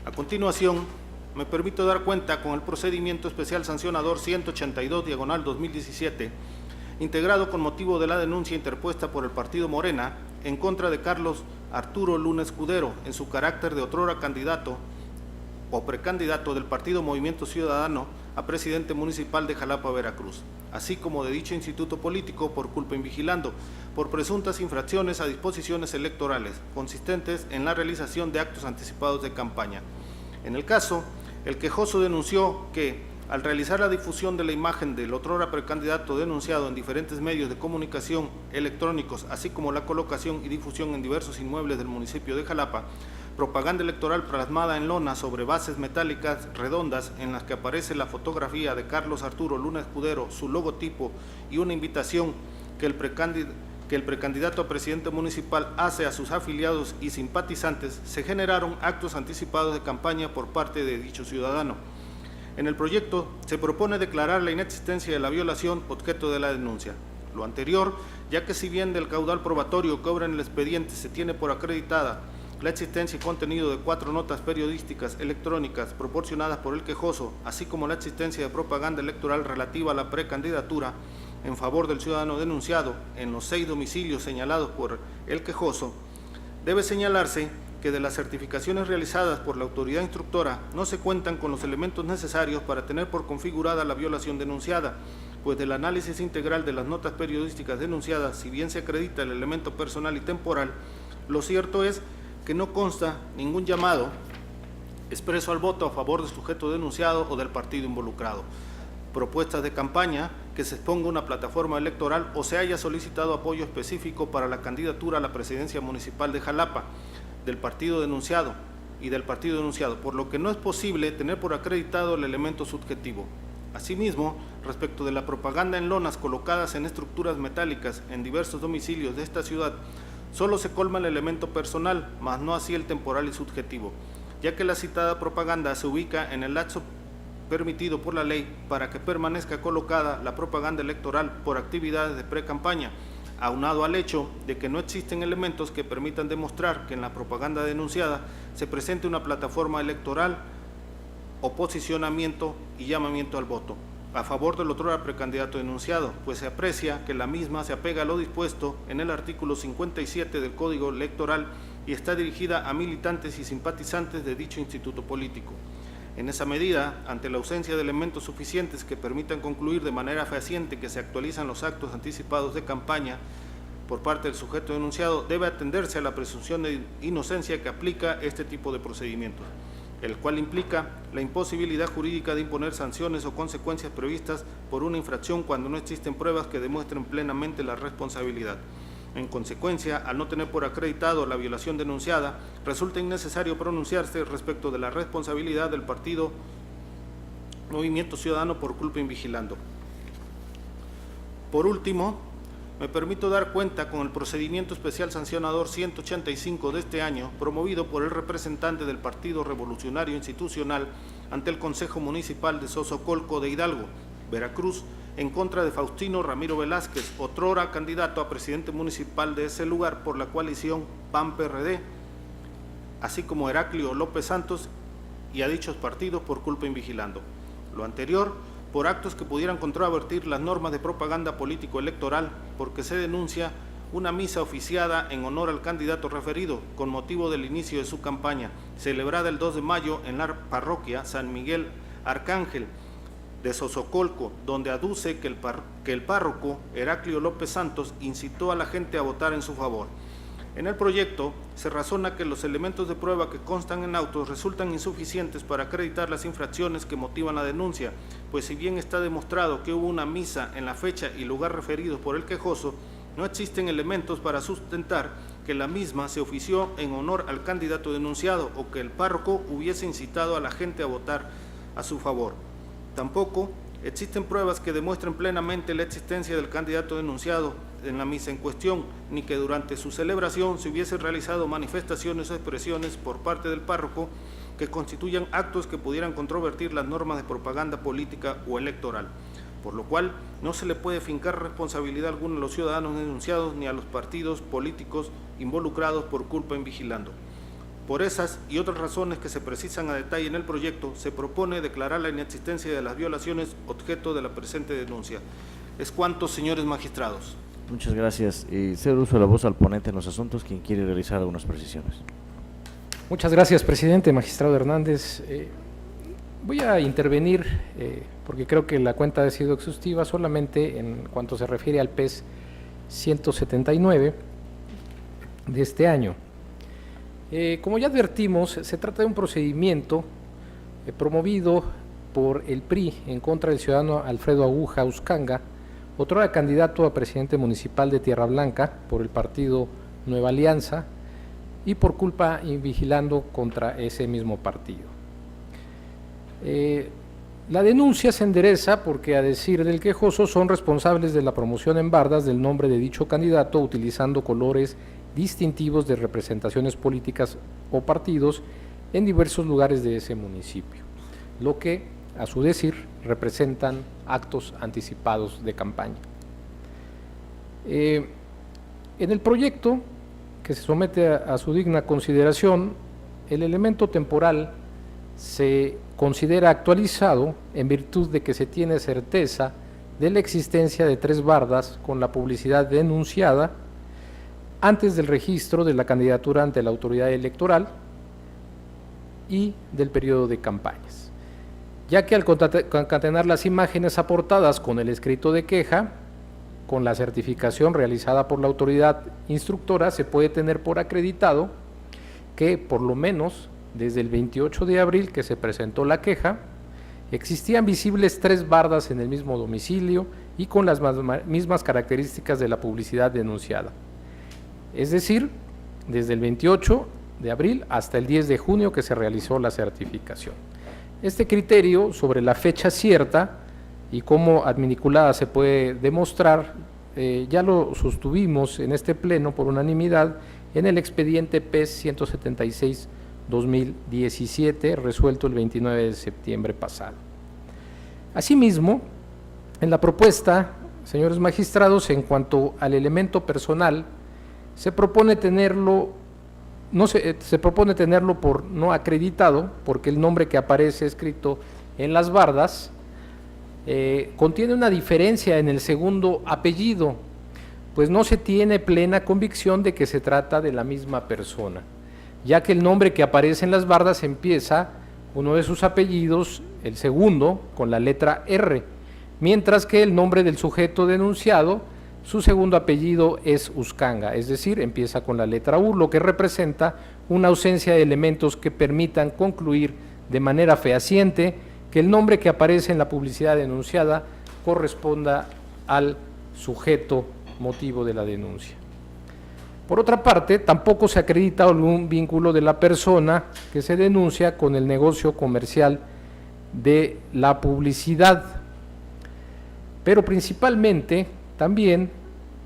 A continuación, me permito dar cuenta con el procedimiento especial sancionador 182, diagonal 2017, integrado con motivo de la denuncia interpuesta por el Partido Morena en contra de Carlos Arturo Luna Escudero, en su carácter de otrora candidato o precandidato del Partido Movimiento Ciudadano a presidente municipal de Jalapa, Veracruz, así como de dicho instituto político por culpa invigilando, por presuntas infracciones a disposiciones electorales, consistentes en la realización de actos anticipados de campaña. En el caso, el quejoso denunció que, al realizar la difusión de la imagen del otrora precandidato denunciado en diferentes medios de comunicación electrónicos, así como la colocación y difusión en diversos inmuebles del municipio de Jalapa, propaganda electoral plasmada en lona sobre bases metálicas redondas en las que aparece la fotografía de Carlos Arturo Luna Escudero, su logotipo y una invitación que el precandidato a presidente municipal hace a sus afiliados y simpatizantes, se generaron actos anticipados de campaña por parte de dicho ciudadano. En el proyecto se propone declarar la inexistencia de la violación objeto de la denuncia. Lo anterior, ya que si bien del caudal probatorio que obra en el expediente se tiene por acreditada la existencia y contenido de 4 notas periodísticas electrónicas proporcionadas por el quejoso, así como la existencia de propaganda electoral relativa a la precandidatura en favor del ciudadano denunciado en los 6 domicilios señalados por el quejoso, debe señalarse que de las certificaciones realizadas por la autoridad instructora no se cuentan con los elementos necesarios para tener por configurada la violación denunciada, pues del análisis integral de las notas periodísticas denunciadas, si bien se acredita el elemento personal y temporal, lo cierto es que no consta ningún llamado expreso al voto a favor del sujeto denunciado o del partido involucrado, propuestas de campaña, que se exponga una plataforma electoral o se haya solicitado apoyo específico para la candidatura a la presidencia municipal de Jalapa del partido denunciado y del partido denunciado, por lo que no es posible tener por acreditado el elemento subjetivo. Asimismo, respecto de la propaganda en lonas colocadas en estructuras metálicas en diversos domicilios de esta ciudad, solo se colma el elemento personal, mas no así el temporal y subjetivo, ya que la citada propaganda se ubica en el lapso permitido por la ley para que permanezca colocada la propaganda electoral por actividades de pre-campaña, aunado al hecho de que no existen elementos que permitan demostrar que en la propaganda denunciada se presente una plataforma electoral o posicionamiento y llamamiento al voto a favor del otrora precandidato denunciado, pues se aprecia que la misma se apega a lo dispuesto en el artículo 57 del Código Electoral y está dirigida a militantes y simpatizantes de dicho instituto político. En esa medida, ante la ausencia de elementos suficientes que permitan concluir de manera fehaciente que se actualizan los actos anticipados de campaña por parte del sujeto denunciado, debe atenderse a la presunción de inocencia que aplica este tipo de procedimientos, el cual implica la imposibilidad jurídica de imponer sanciones o consecuencias previstas por una infracción cuando no existen pruebas que demuestren plenamente la responsabilidad. En consecuencia, al no tener por acreditado la violación denunciada, resulta innecesario pronunciarse respecto de la responsabilidad del partido Movimiento Ciudadano por culpa invigilando. Por último, me permito dar cuenta con el procedimiento especial sancionador 185 de este año, promovido por el representante del Partido Revolucionario Institucional ante el Consejo Municipal de Sosocolco de Hidalgo, Veracruz, en contra de Faustino Ramiro Velázquez, otrora candidato a presidente municipal de ese lugar por la coalición PAN-PRD, así como Heraclio López Santos y a dichos partidos por culpa invigilando. Lo anterior, por actos que pudieran controvertir las normas de propaganda político-electoral, porque se denuncia una misa oficiada en honor al candidato referido con motivo del inicio de su campaña, celebrada el 2 de mayo en la parroquia San Miguel Arcángel de Sosocolco, donde aduce que el párroco Heraclio López Santos incitó a la gente a votar en su favor. En el proyecto se razona que los elementos de prueba que constan en autos resultan insuficientes para acreditar las infracciones que motivan la denuncia, pues si bien está demostrado que hubo una misa en la fecha y lugar referidos por el quejoso, no existen elementos para sustentar que la misma se ofició en honor al candidato denunciado o que el párroco hubiese incitado a la gente a votar a su favor. Tampoco existen pruebas que demuestren plenamente la existencia del candidato denunciado en la misa en cuestión, ni que durante su celebración se hubiesen realizado manifestaciones o expresiones por parte del párroco que constituyan actos que pudieran controvertir las normas de propaganda política o electoral, por lo cual no se le puede fincar responsabilidad alguna a los ciudadanos denunciados ni a los partidos políticos involucrados por culpa invigilando. Por esas y otras razones que se precisan a detalle en el proyecto, se propone declarar la inexistencia de las violaciones objeto de la presente denuncia. Es cuanto, señores magistrados. Muchas gracias. Cedo uso de la voz al ponente en los asuntos, quien quiere realizar algunas precisiones. Muchas gracias, presidente, magistrado Hernández. Voy a intervenir, porque creo que la cuenta ha sido exhaustiva, solamente en cuanto se refiere al PES 179 de este año. Como ya advertimos, se trata de un procedimiento promovido por el PRI en contra del ciudadano Alfredo Aguja Uscanga, otrora candidato a presidente municipal de Tierra Blanca por el partido Nueva Alianza, y por culpa invigilando contra ese mismo partido. La denuncia se endereza porque, a decir del quejoso, son responsables de la promoción en bardas del nombre de dicho candidato utilizando colores distintivos de representaciones políticas o partidos en diversos lugares de ese municipio, lo que, a su decir, representan actos anticipados de campaña. En el proyecto que se somete a su digna consideración, el elemento temporal se considera actualizado en virtud de que se tiene certeza de la existencia de 3 bardas con la publicidad denunciada antes del registro de la candidatura ante la autoridad electoral y del periodo de campañas, ya que al concatenar las imágenes aportadas con el escrito de queja, con la certificación realizada por la autoridad instructora, se puede tener por acreditado que por lo menos desde el 28 de abril que se presentó la queja, existían visibles 3 bardas en el mismo domicilio y con las mismas características de la publicidad denunciada. Es decir, desde el 28 de abril hasta el 10 de junio que se realizó la certificación. Este criterio sobre la fecha cierta y cómo adminiculada se puede demostrar, ya lo sostuvimos en este pleno por unanimidad en el expediente PES 176-2017, resuelto el 29 de septiembre pasado. Asimismo, en la propuesta, señores magistrados, en cuanto al elemento personal, se propone tenerlo por no acreditado, porque el nombre que aparece escrito en las bardas contiene una diferencia en el segundo apellido, pues no se tiene plena convicción de que se trata de la misma persona, ya que el nombre que aparece en las bardas empieza uno de sus apellidos, el segundo, con la letra R, mientras que el nombre del sujeto denunciado, su segundo apellido es Uscanga, es decir, empieza con la letra U, lo que representa una ausencia de elementos que permitan concluir de manera fehaciente que el nombre que aparece en la publicidad denunciada corresponda al sujeto motivo de la denuncia. Por otra parte, tampoco se acredita algún vínculo de la persona que se denuncia con el negocio comercial de la publicidad, pero principalmente también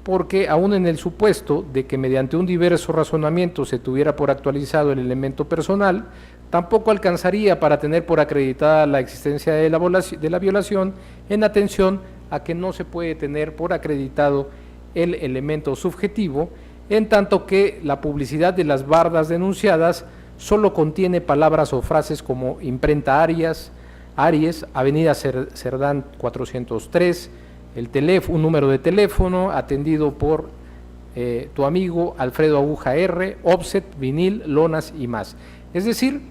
porque aún en el supuesto de que mediante un diverso razonamiento se tuviera por actualizado el elemento personal, tampoco alcanzaría para tener por acreditada la existencia de la violación, en atención a que no se puede tener por acreditado el elemento subjetivo, en tanto que la publicidad de las bardas denunciadas solo contiene palabras o frases como imprenta Aries, Avenida Cerdán 403, un número de teléfono atendido por tu amigo Alfredo Aguja R, offset, vinil, lonas y más. Es decir,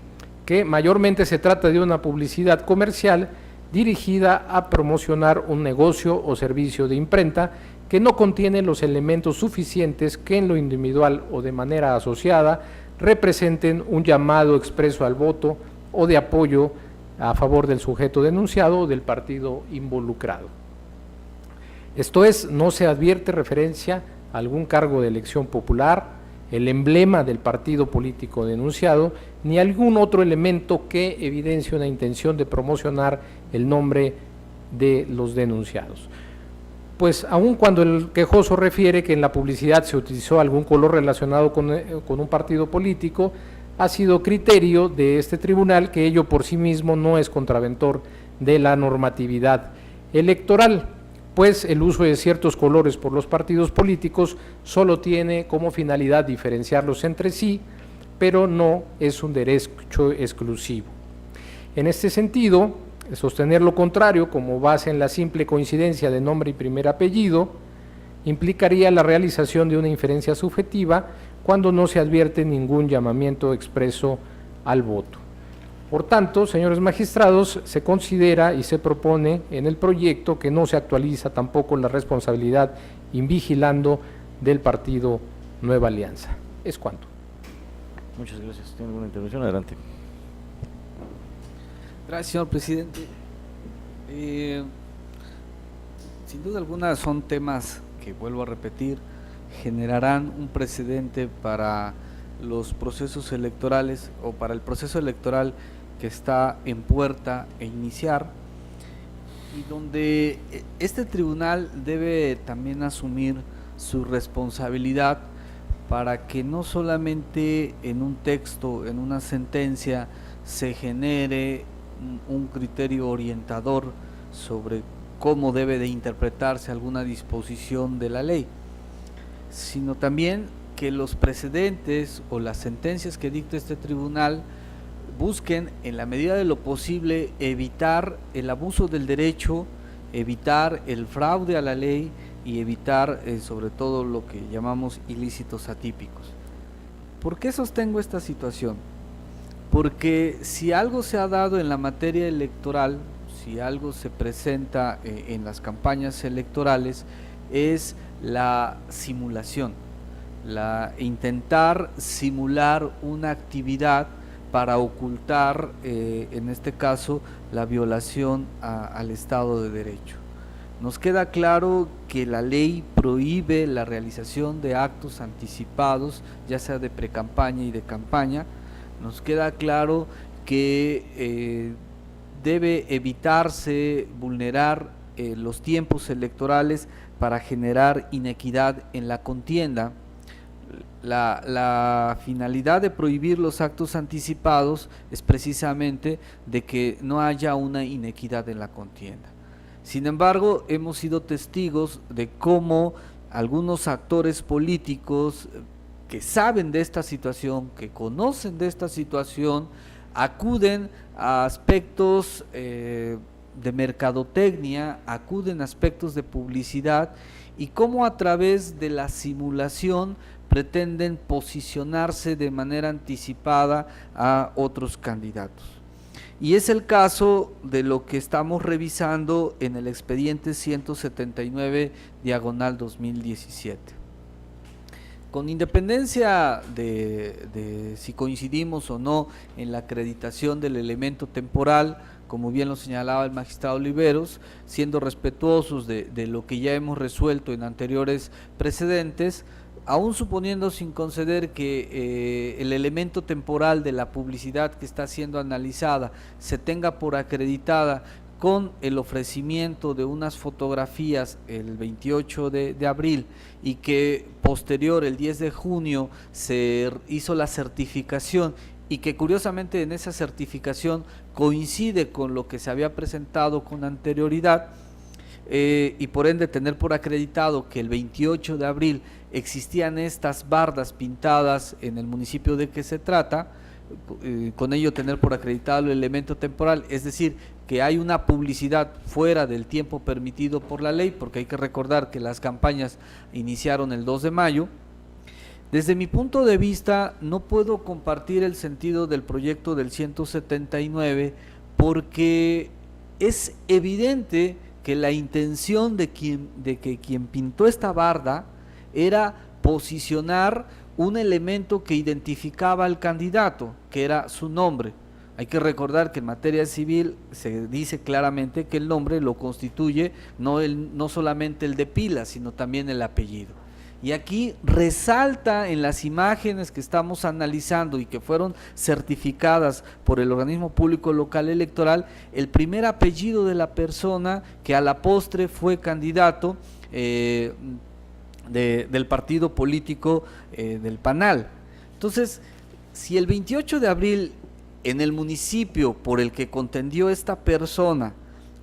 que mayormente se trata de una publicidad comercial dirigida a promocionar un negocio o servicio de imprenta que no contiene los elementos suficientes que en lo individual o de manera asociada representen un llamado expreso al voto o de apoyo a favor del sujeto denunciado o del partido involucrado. Esto es, no se advierte referencia a algún cargo de elección popular, el emblema del partido político denunciado, ni algún otro elemento que evidencie una intención de promocionar el nombre de los denunciados. Pues aun cuando el quejoso refiere que en la publicidad se utilizó algún color relacionado con un partido político, ha sido criterio de este tribunal que ello por sí mismo no es contraventor de la normatividad electoral, pues el uso de ciertos colores por los partidos políticos solo tiene como finalidad diferenciarlos entre sí, pero no es un derecho exclusivo. En este sentido, sostener lo contrario como base en la simple coincidencia de nombre y primer apellido implicaría la realización de una inferencia subjetiva cuando no se advierte ningún llamamiento expreso al voto. Por tanto, señores magistrados, se considera y se propone en el proyecto que no se actualiza tampoco la responsabilidad invigilando del partido Nueva Alianza. Es cuanto. Muchas gracias. ¿Tiene alguna intervención? Adelante. Gracias, señor presidente. Sin duda alguna son temas que, vuelvo a repetir, generarán un precedente para los procesos electorales o para el proceso electoral que está en puerta e iniciar, y donde este tribunal debe también asumir su responsabilidad para que no solamente en un texto, en una sentencia, se genere un criterio orientador sobre cómo debe de interpretarse alguna disposición de la ley, sino también que los precedentes o las sentencias que dicta este tribunal busquen, en la medida de lo posible, evitar el abuso del derecho, evitar el fraude a la ley y evitar sobre todo lo que llamamos ilícitos atípicos. ¿Por qué sostengo esta situación? Porque si algo se ha dado en la materia electoral, si algo se presenta en las campañas electorales, es la simulación, intentar simular una actividad para ocultar, en este caso, la violación al Estado de Derecho. Nos queda claro que la ley prohíbe la realización de actos anticipados, ya sea de precampaña y de campaña. Nos queda claro que debe evitarse vulnerar los tiempos electorales para generar inequidad en la contienda. La finalidad de prohibir los actos anticipados es precisamente de que no haya una inequidad en la contienda. Sin embargo, hemos sido testigos de cómo algunos actores políticos que saben de esta situación, que conocen de esta situación, acuden a aspectos de mercadotecnia, acuden a aspectos de publicidad, y cómo a través de la simulación pretenden posicionarse de manera anticipada a otros candidatos. Y es el caso de lo que estamos revisando en el expediente 179/2017. Con independencia de si coincidimos o no en la acreditación del elemento temporal, como bien lo señalaba el magistrado Oliveros, siendo respetuosos de lo que ya hemos resuelto en anteriores precedentes, aún suponiendo sin conceder que el elemento temporal de la publicidad que está siendo analizada se tenga por acreditada con el ofrecimiento de unas fotografías el 28 de abril y que posterior, el 10 de junio, se hizo la certificación y que curiosamente en esa certificación coincide con lo que se había presentado con anterioridad, y por ende tener por acreditado que el 28 de abril existían estas bardas pintadas en el municipio de que se trata, con ello tener por acreditado el elemento temporal, es decir, que hay una publicidad fuera del tiempo permitido por la ley, porque hay que recordar que las campañas iniciaron el 2 de mayo. Desde mi punto de vista, no puedo compartir el sentido del proyecto del 179 porque es evidente que la intención de que quien pintó esta barda era posicionar un elemento que identificaba al candidato, que era su nombre. Hay que recordar que en materia civil se dice claramente que el nombre lo constituye no solamente el de pila, sino también el apellido. Y aquí resalta en las imágenes que estamos analizando y que fueron certificadas por el organismo público local electoral, el primer apellido de la persona que a la postre fue candidato del partido político del PANAL. Entonces, si el 28 de abril en el municipio por el que contendió esta persona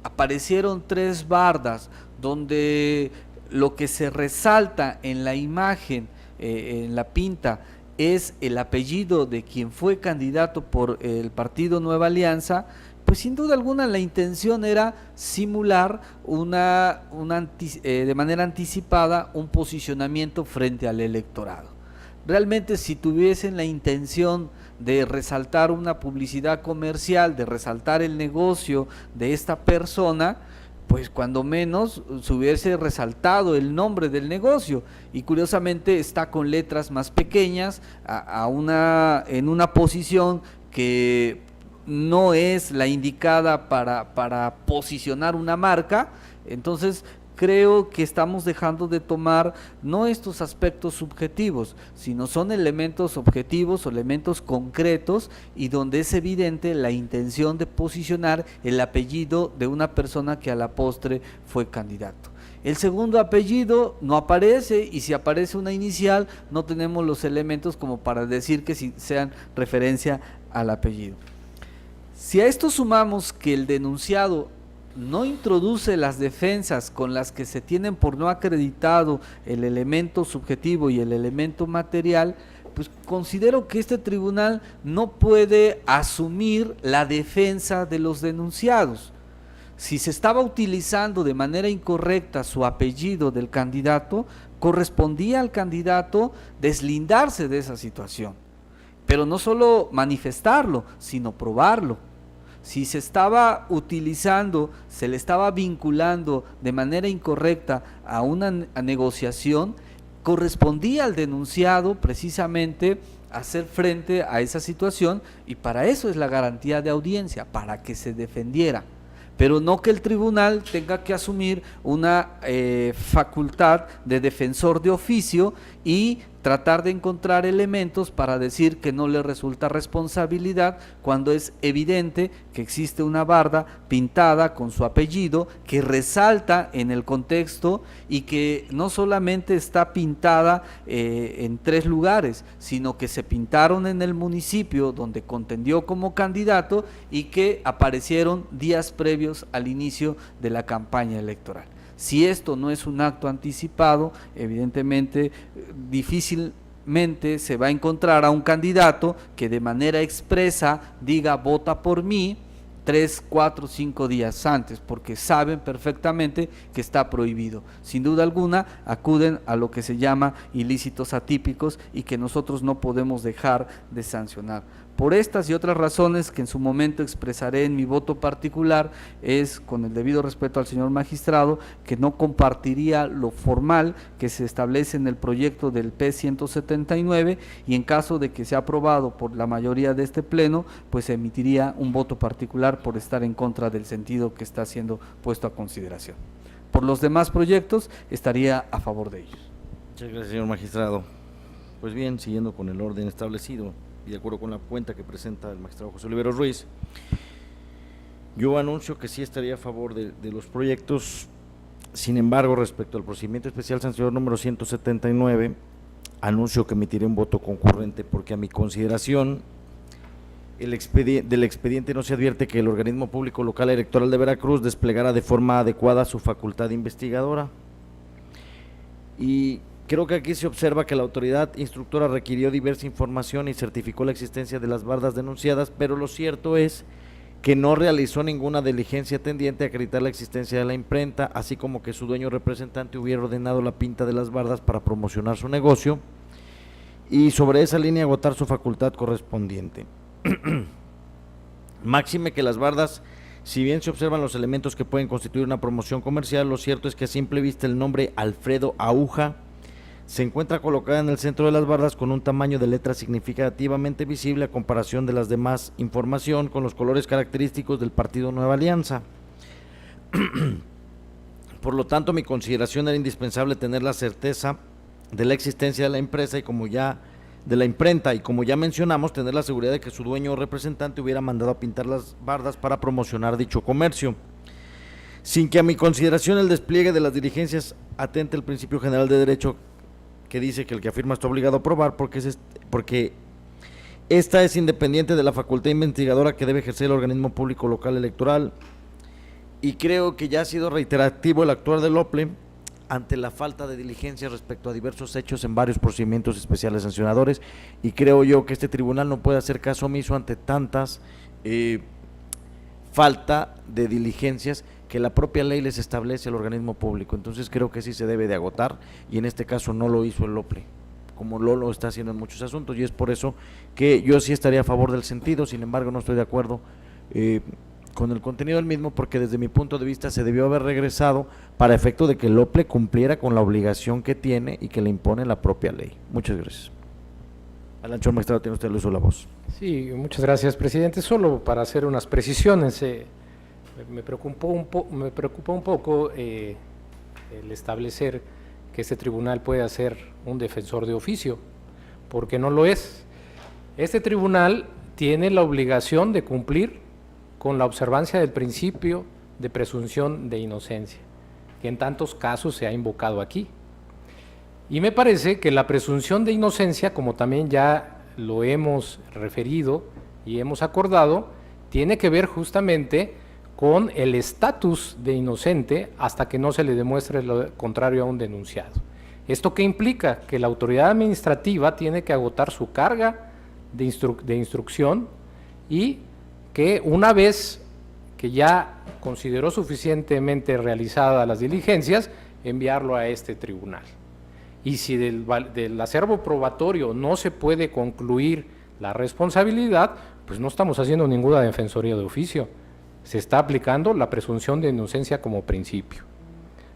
aparecieron 3 bardas donde lo que se resalta en la imagen, en la pinta, es el apellido de quien fue candidato por el partido Nueva Alianza, pues sin duda alguna la intención era simular de manera anticipada un posicionamiento frente al electorado. Realmente, si tuviesen la intención de resaltar una publicidad comercial, de resaltar el negocio de esta persona, pues cuando menos se hubiese resaltado el nombre del negocio, y curiosamente está con letras más pequeñas en una posición que no es la indicada para posicionar una marca. Entonces creo que estamos dejando de tomar no estos aspectos subjetivos, sino son elementos objetivos o elementos concretos, y donde es evidente la intención de posicionar el apellido de una persona que a la postre fue candidato. El segundo apellido no aparece, y si aparece una inicial no tenemos los elementos como para decir que sean referencia al apellido. Si a esto sumamos que el denunciado no introduce las defensas con las que se tienen por no acreditado el elemento subjetivo y el elemento material, pues considero que este tribunal no puede asumir la defensa de los denunciados. Si se estaba utilizando de manera incorrecta su apellido del candidato, correspondía al candidato deslindarse de esa situación, pero no solo manifestarlo, sino probarlo. Si se estaba utilizando, se le estaba vinculando de manera incorrecta a una negociación, correspondía al denunciado precisamente hacer frente a esa situación, y para eso es la garantía de audiencia, para que se defendiera, pero no que el tribunal tenga que asumir una facultad de defensor de oficio y tratar de encontrar elementos para decir que no le resulta responsabilidad, cuando es evidente que existe una barda pintada con su apellido que resalta en el contexto, y que no solamente está pintada en 3 lugares, sino que se pintaron en el municipio donde contendió como candidato y que aparecieron días previos al inicio de la campaña electoral. Si esto no es un acto anticipado, evidentemente difícilmente se va a encontrar a un candidato que de manera expresa diga vota por mí 3, 4, 5 días antes, porque saben perfectamente que está prohibido. Sin duda alguna acuden a lo que se llama ilícitos atípicos, y que nosotros no podemos dejar de sancionar. Por estas y otras razones que en su momento expresaré en mi voto particular, es, con el debido respeto al señor magistrado, que no compartiría lo formal que se establece en el proyecto del P179, y en caso de que sea aprobado por la mayoría de este pleno, pues emitiría un voto particular por estar en contra del sentido que está siendo puesto a consideración. Por los demás proyectos estaría a favor de ellos. Muchas gracias, señor magistrado. Pues bien, siguiendo con el orden establecido y de acuerdo con la cuenta que presenta el magistrado José Olivero Ruiz, yo anuncio que sí estaría a favor de los proyectos. Sin embargo, respecto al procedimiento especial sancionador número 179, anuncio que emitiré un voto concurrente, porque a mi consideración del expediente no se advierte que el organismo público local electoral de Veracruz desplegara de forma adecuada su facultad investigadora, y creo que aquí se observa que la autoridad instructora requirió diversa información y certificó la existencia de las bardas denunciadas, pero lo cierto es que no realizó ninguna diligencia tendiente a acreditar la existencia de la imprenta, así como que su dueño representante hubiera ordenado la pinta de las bardas para promocionar su negocio, y sobre esa línea agotar su facultad correspondiente. Máxime que las bardas, si bien se observan los elementos que pueden constituir una promoción comercial, lo cierto es que a simple vista el nombre Alfredo Aúja se encuentra colocada en el centro de las bardas con un tamaño de letra significativamente visible a comparación de las demás información, con los colores característicos del partido Nueva Alianza. Por lo tanto, mi consideración era indispensable tener la certeza de la existencia de la empresa y como ya mencionamos, tener la seguridad de que su dueño o representante hubiera mandado a pintar las bardas para promocionar dicho comercio, sin que a mi consideración el despliegue de las diligencias atente el principio general de derecho que dice que el que afirma está obligado a probar, porque esta es independiente de la facultad investigadora que debe ejercer el organismo público local electoral. Y creo que ya ha sido reiterativo el actuar del OPLE ante la falta de diligencia respecto a diversos hechos en varios procedimientos especiales sancionadores, y creo yo que este tribunal no puede hacer caso omiso ante tantas falta de diligencias que la propia ley les establece al organismo público. Entonces creo que sí se debe de agotar, y en este caso no lo hizo el OPLE, como lo está haciendo en muchos asuntos, y es por eso que yo sí estaría a favor del sentido. Sin embargo, no estoy de acuerdo con el contenido del mismo, porque desde mi punto de vista se debió haber regresado para efecto de que el OPLE cumpliera con la obligación que tiene y que le impone la propia ley. Muchas gracias. Adelante, magistrado, tiene usted el uso de la voz. Sí, muchas gracias, presidente. Solo para hacer unas precisiones, me preocupa un poco el establecer que este tribunal pueda ser un defensor de oficio, porque no lo es. Este tribunal tiene la obligación de cumplir con la observancia del principio de presunción de inocencia, que en tantos casos se ha invocado aquí. Y me parece que la presunción de inocencia, como también ya lo hemos referido y hemos acordado, tiene que ver justamente con el estatus de inocente hasta que no se le demuestre lo contrario a un denunciado. ¿Esto qué implica? Que la autoridad administrativa tiene que agotar su carga de instrucción y que una vez que ya consideró suficientemente realizadas las diligencias, enviarlo a este tribunal. Y si del acervo probatorio no se puede concluir la responsabilidad, pues no estamos haciendo ninguna defensoría de oficio. Se está aplicando la presunción de inocencia como principio.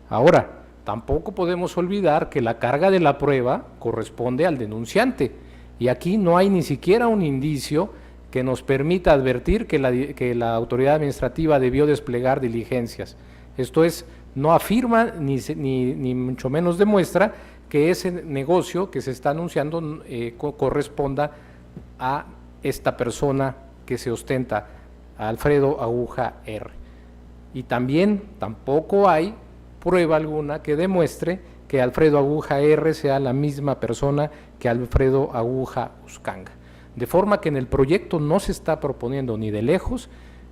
Ahora, tampoco podemos olvidar que la carga de la prueba corresponde al denunciante, y aquí no hay ni siquiera un indicio que nos permita advertir que la autoridad administrativa debió desplegar diligencias. Esto es, no afirma ni mucho menos demuestra que ese negocio que se está anunciando corresponda a esta persona que se ostenta, a Alfredo Aguja R. Y también tampoco hay prueba alguna que demuestre que Alfredo Aguja R sea la misma persona que Alfredo Aguja Uscanga. De forma que en el proyecto no se está proponiendo ni de lejos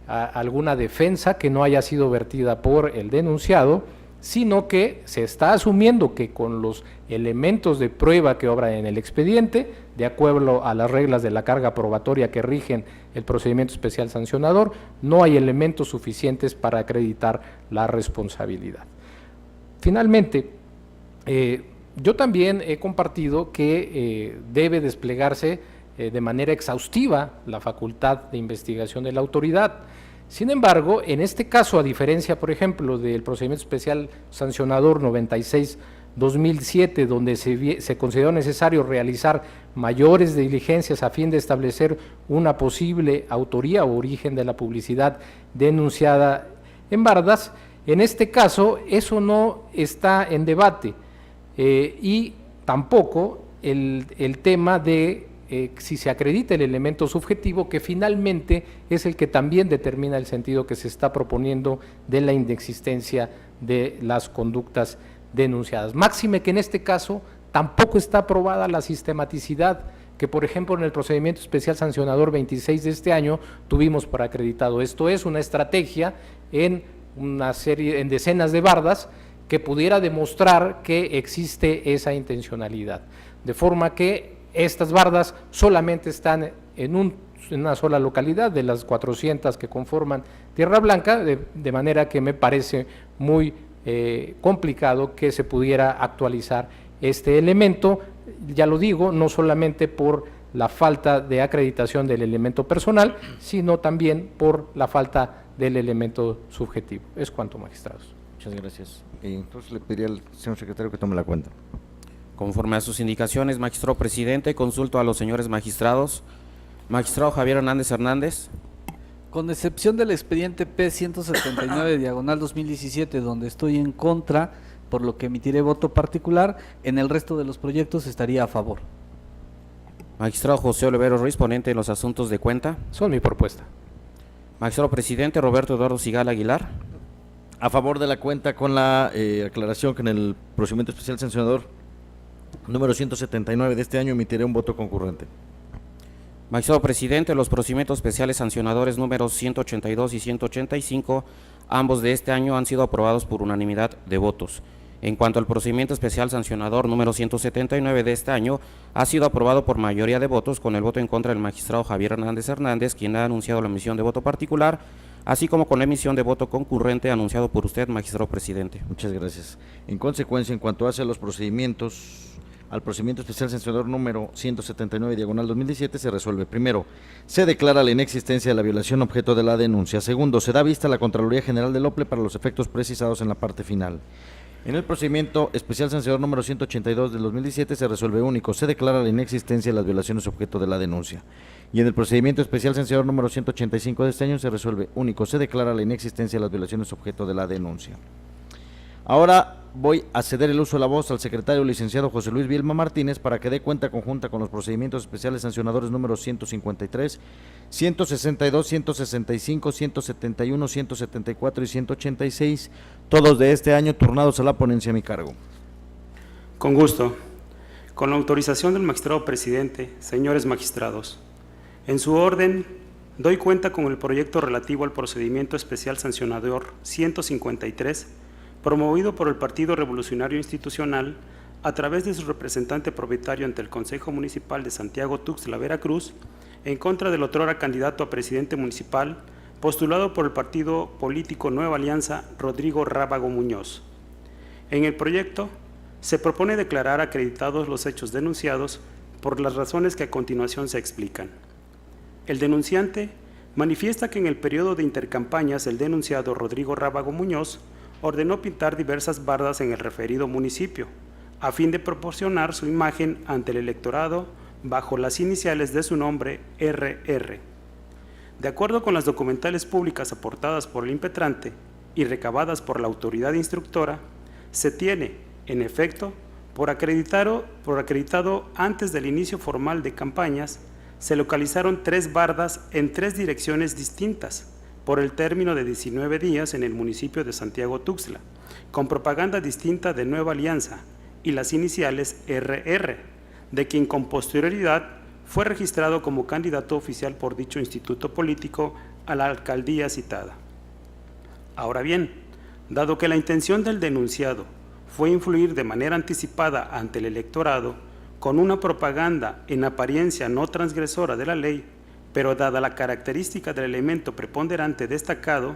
alguna defensa que no haya sido vertida por el denunciado, sino que se está asumiendo que con los elementos de prueba que obran en el expediente, de acuerdo a las reglas de la carga probatoria que rigen el procedimiento especial sancionador, no hay elementos suficientes para acreditar la responsabilidad. Finalmente, yo también he compartido que debe desplegarse de manera exhaustiva la facultad de investigación de la autoridad. Sin embargo, en este caso, a diferencia, por ejemplo, del procedimiento especial sancionador 96/2007, donde se consideró necesario realizar mayores diligencias a fin de establecer una posible autoría o origen de la publicidad denunciada en Bardas, en este caso eso no está en debate y tampoco el tema de si se acredita el elemento subjetivo, que finalmente es el que también determina el sentido que se está proponiendo de la inexistencia de las conductas denunciadas. Máxime que en este caso tampoco está aprobada la sistematicidad que, por ejemplo, en el procedimiento especial sancionador 26 de este año tuvimos para acreditado. Esto es una estrategia en decenas de bardas que pudiera demostrar que existe esa intencionalidad, de forma que estas bardas solamente están en una sola localidad de las 400 que conforman Tierra Blanca, de manera que me parece muy complicado que se pudiera actualizar este elemento, ya lo digo, no solamente por la falta de acreditación del elemento personal, sino también por la falta del elemento subjetivo. Es cuanto, magistrados. Muchas gracias. Entonces le pediría al señor secretario que tome la cuenta. Conforme a sus indicaciones, magistrado presidente, consulto a los señores magistrados. Magistrado Javier Hernández Hernández. Con excepción del expediente P-179/2017, donde estoy en contra, por lo que emitiré voto particular, en el resto de los proyectos estaría a favor. Magistrado José Olivero Ruiz, ponente en los asuntos de cuenta. Son mi propuesta. Magistrado presidente Roberto Eduardo Sigal Aguilar. A favor de la cuenta, con la aclaración que en el procedimiento especial sancionador número 179 de este año emitiré un voto concurrente. Magistrado presidente, los procedimientos especiales sancionadores números 182 y 185, ambos de este año han sido aprobados por unanimidad de votos. En cuanto al procedimiento especial sancionador número 179 de este año, ha sido aprobado por mayoría de votos, con el voto en contra del magistrado Javier Hernández Hernández, quien ha anunciado la emisión de voto particular, así como con la emisión de voto concurrente anunciado por usted, magistrado presidente. Muchas gracias. En consecuencia, en cuanto hace los procedimientos, al procedimiento especial sancionador número 179/2017 se resuelve. Primero, se declara la inexistencia de la violación objeto de la denuncia. Segundo, se da vista a la Contraloría General del OPLE para los efectos precisados en la parte final. En el procedimiento especial sancionador número 182 del 2017 se resuelve único, se declara la inexistencia de las violaciones objeto de la denuncia. Y en el procedimiento especial sancionador número 185 de este año se resuelve único, se declara la inexistencia de las violaciones objeto de la denuncia. Ahora voy a ceder el uso de la voz al secretario licenciado José Luis Vilma Martínez para que dé cuenta conjunta con los procedimientos especiales sancionadores números 153, 162, 165, 171, 174 y 186, todos de este año turnados a la ponencia a mi cargo. Con gusto. Con la autorización del magistrado presidente, señores magistrados, en su orden, doy cuenta con el proyecto relativo al procedimiento especial sancionador 153, promovido por el Partido Revolucionario Institucional a través de su representante propietario ante el Consejo Municipal de Santiago Tuxtla, Veracruz, en contra del otrora candidato a presidente municipal, postulado por el partido político Nueva Alianza, Rodrigo Rábago Muñoz. En el proyecto, se propone declarar acreditados los hechos denunciados por las razones que a continuación se explican. El denunciante manifiesta que en el periodo de intercampañas el denunciado Rodrigo Rábago Muñoz ordenó pintar diversas bardas en el referido municipio, a fin de proporcionar su imagen ante el electorado bajo las iniciales de su nombre RR. De acuerdo con las documentales públicas aportadas por el impetrante y recabadas por la autoridad instructora, se tiene, en efecto, por acreditado antes del inicio formal de campañas, se localizaron 3 bardas en 3 direcciones distintas por el término de 19 días en el municipio de Santiago Tuxtla, con propaganda distinta de Nueva Alianza y las iniciales RR, de quien con posterioridad fue registrado como candidato oficial por dicho instituto político a la alcaldía citada. Ahora bien, dado que la intención del denunciado fue influir de manera anticipada ante el electorado con una propaganda en apariencia no transgresora de la ley, pero dada la característica del elemento preponderante destacado,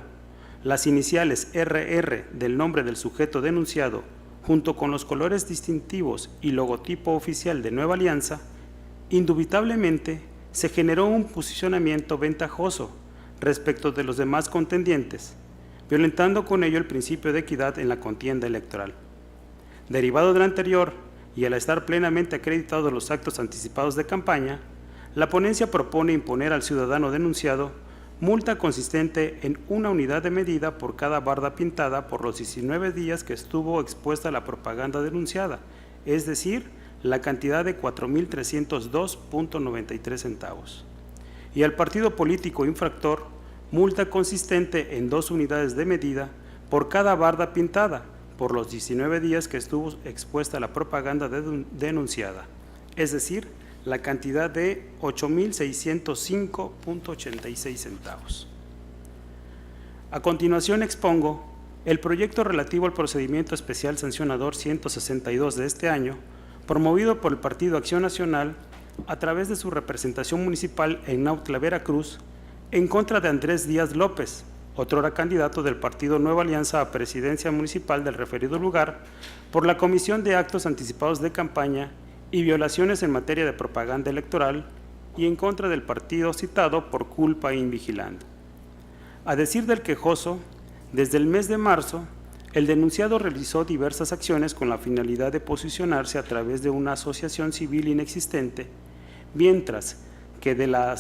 las iniciales RR del nombre del sujeto denunciado, junto con los colores distintivos y logotipo oficial de Nueva Alianza, indubitablemente se generó un posicionamiento ventajoso respecto de los demás contendientes, violentando con ello el principio de equidad en la contienda electoral. Derivado del anterior, y al estar plenamente acreditados los actos anticipados de campaña, la ponencia propone imponer al ciudadano denunciado multa consistente en 1 unidad de medida por cada barda pintada por los 19 días que estuvo expuesta la propaganda denunciada, es decir, la cantidad de 4.302.93 centavos. Y al partido político infractor, multa consistente en 2 unidades de medida por cada barda pintada por los 19 días que estuvo expuesta la propaganda denunciada, es decir, la cantidad de 8.605.86 centavos. A continuación expongo el proyecto relativo al procedimiento especial sancionador 162 de este año, promovido por el Partido Acción Nacional a través de su representación municipal en Nautla, Veracruz, en contra de Andrés Díaz López, otrora candidato del Partido Nueva Alianza a presidencia municipal del referido lugar, por la comisión de actos anticipados de campaña y violaciones en materia de propaganda electoral y en contra del partido citado por culpa invigilando. A decir del quejoso, desde el mes de marzo, el denunciado realizó diversas acciones con la finalidad de posicionarse a través de una asociación civil inexistente, mientras que de la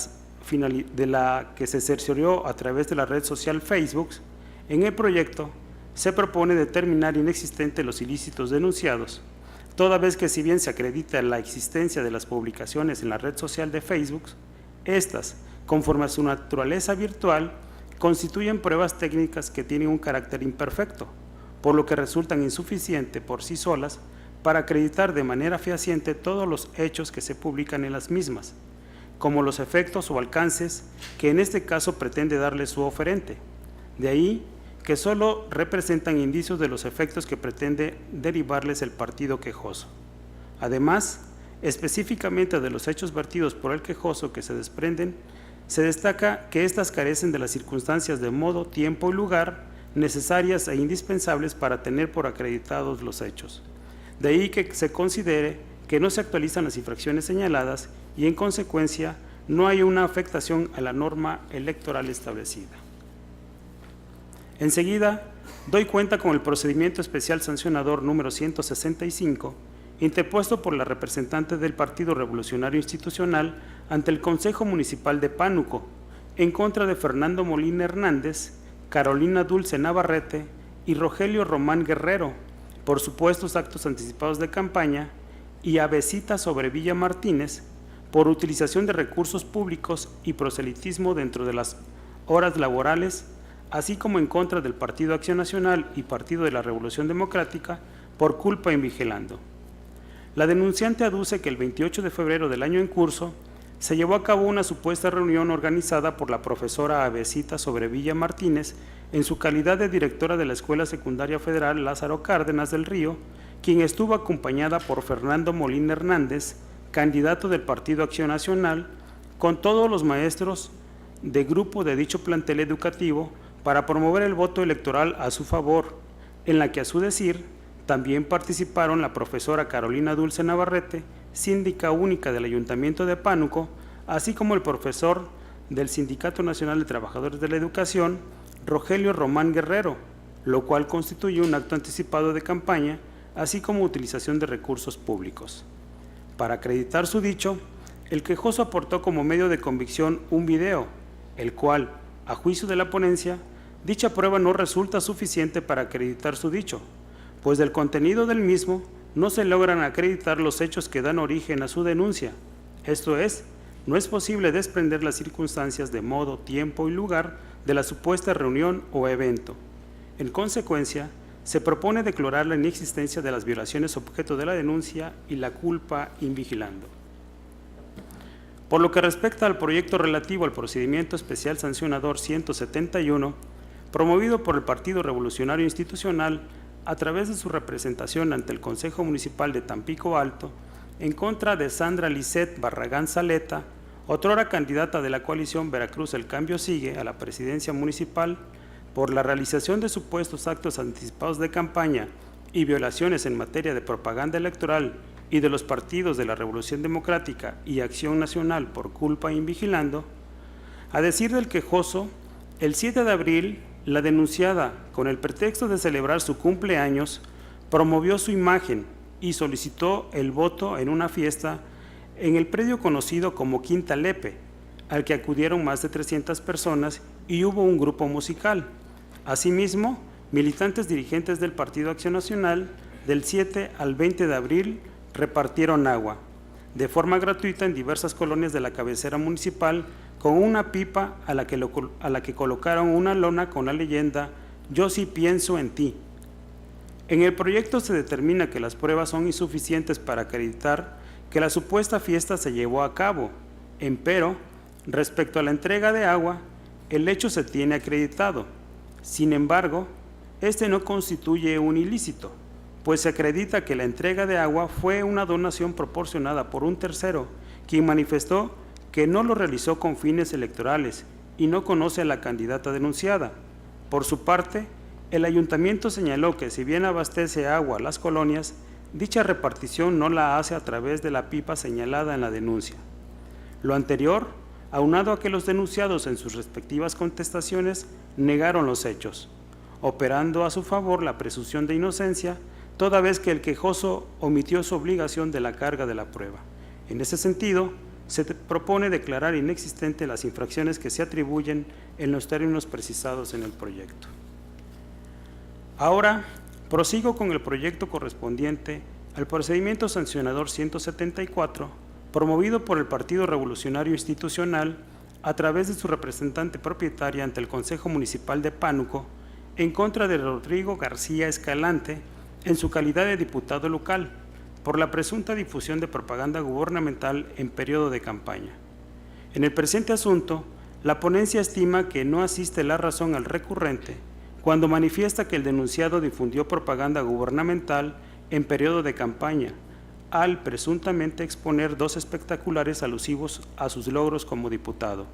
que se cercioró a través de la red social Facebook, en el proyecto se propone determinar inexistentes los ilícitos denunciados, toda vez que si bien se acredita la existencia de las publicaciones en la red social de Facebook, estas, conforme a su naturaleza virtual, constituyen pruebas técnicas que tienen un carácter imperfecto, por lo que resultan insuficientes por sí solas para acreditar de manera fehaciente todos los hechos que se publican en las mismas, como los efectos o alcances que en este caso pretende darle su oferente. De ahí que solo representan indicios de los efectos que pretende derivarles el partido quejoso. Además, específicamente de los hechos vertidos por el quejoso que se desprenden, se destaca que éstas carecen de las circunstancias de modo, tiempo y lugar necesarias e indispensables para tener por acreditados los hechos. De ahí que se considere que no se actualizan las infracciones señaladas y en consecuencia no hay una afectación a la norma electoral establecida. Enseguida, doy cuenta con el procedimiento especial sancionador número 165, interpuesto por la representante del Partido Revolucionario Institucional ante el Consejo Municipal de Pánuco, en contra de Fernando Molina Hernández, Carolina Dulce Navarrete y Rogelio Román Guerrero, por supuestos actos anticipados de campaña, y Avesita Sobrevilla Martínez, por utilización de recursos públicos y proselitismo dentro de las horas laborales, así como en contra del Partido Acción Nacional y Partido de la Revolución Democrática, por culpa invigilando. La denunciante aduce que el 28 de febrero del año en curso se llevó a cabo una supuesta reunión organizada por la profesora Avesita Sobrevilla Martínez en su calidad de directora de la Escuela Secundaria Federal Lázaro Cárdenas del Río, quien estuvo acompañada por Fernando Molina Hernández, candidato del Partido Acción Nacional, con todos los maestros de grupo de dicho plantel educativo para promover el voto electoral a su favor, en la que a su decir también participaron la profesora Carolina Dulce Navarrete, síndica única del Ayuntamiento de Pánuco, así como el profesor del Sindicato Nacional de Trabajadores de la Educación, Rogelio Román Guerrero, lo cual constituye un acto anticipado de campaña, así como utilización de recursos públicos. Para acreditar su dicho, el quejoso aportó como medio de convicción un video, el cual, a juicio de la ponencia, dicha prueba no resulta suficiente para acreditar su dicho, pues del contenido del mismo no se logran acreditar los hechos que dan origen a su denuncia. Esto es, no es posible desprender las circunstancias de modo, tiempo y lugar de la supuesta reunión o evento. En consecuencia, se propone declarar la inexistencia de las violaciones objeto de la denuncia y la culpa invigilando. Por lo que respecta al proyecto relativo al procedimiento especial sancionador 171, promovido por el Partido Revolucionario Institucional a través de su representación ante el Consejo Municipal de Tampico Alto, en contra de Sandra Lisset Barragán Zaleta, otrora candidata de la coalición Veracruz El Cambio Sigue a la presidencia municipal, por la realización de supuestos actos anticipados de campaña y violaciones en materia de propaganda electoral y de los partidos de la Revolución Democrática y Acción Nacional por culpa invigilando, a decir del quejoso, el 7 de abril, la denunciada, con el pretexto de celebrar su cumpleaños, promovió su imagen y solicitó el voto en una fiesta en el predio conocido como Quinta Lepe, al que acudieron más de 300 personas y hubo un grupo musical. Asimismo, militantes dirigentes del Partido Acción Nacional, del 7 al 20 de abril, repartieron agua, de forma gratuita en diversas colonias de la cabecera municipal, con una pipa a la que colocaron una lona con la leyenda «Yo sí pienso en ti». En el proyecto se determina que las pruebas son insuficientes para acreditar que la supuesta fiesta se llevó a cabo, empero, respecto a la entrega de agua, el hecho se tiene acreditado. Sin embargo, este no constituye un ilícito, pues se acredita que la entrega de agua fue una donación proporcionada por un tercero, quien manifestó que no lo realizó con fines electorales y no conoce a la candidata denunciada. Por su parte, el ayuntamiento señaló que si bien abastece agua a las colonias, dicha repartición no la hace a través de la pipa señalada en la denuncia. Lo anterior, aunado a que los denunciados en sus respectivas contestaciones negaron los hechos, operando a su favor la presunción de inocencia, toda vez que el quejoso omitió su obligación de la carga de la prueba. En ese sentido, se propone declarar inexistentes las infracciones que se atribuyen en los términos precisados en el proyecto. Ahora, prosigo con el proyecto correspondiente al procedimiento sancionador 174, promovido por el Partido Revolucionario Institucional a través de su representante propietaria ante el Consejo Municipal de Pánuco, en contra de Rodrigo García Escalante, en su calidad de diputado local, por la presunta difusión de propaganda gubernamental en periodo de campaña. En el presente asunto, la ponencia estima que no asiste la razón al recurrente cuando manifiesta que el denunciado difundió propaganda gubernamental en periodo de campaña, al presuntamente exponer dos espectaculares alusivos a sus logros como diputado,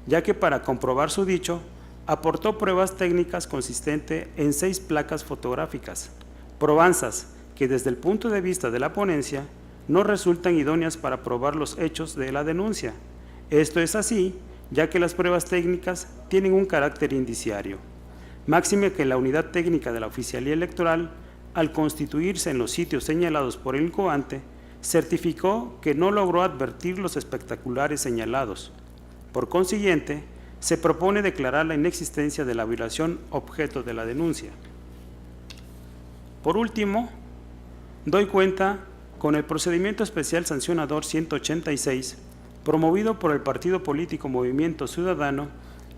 ya que para comprobar su dicho, aportó pruebas técnicas consistentes en 6 placas fotográficas, probanzas que desde el punto de vista de la ponencia no resultan idóneas para probar los hechos de la denuncia. Esto es así, ya que las pruebas técnicas tienen un carácter indiciario. máxime que la unidad técnica de la oficialía electoral, al constituirse en los sitios señalados por el incoante, certificó que no logró advertir los espectaculares señalados. Por consiguiente, se propone declarar la inexistencia de la violación objeto de la denuncia. Por último, doy cuenta con el procedimiento especial sancionador 186, promovido por el partido político Movimiento Ciudadano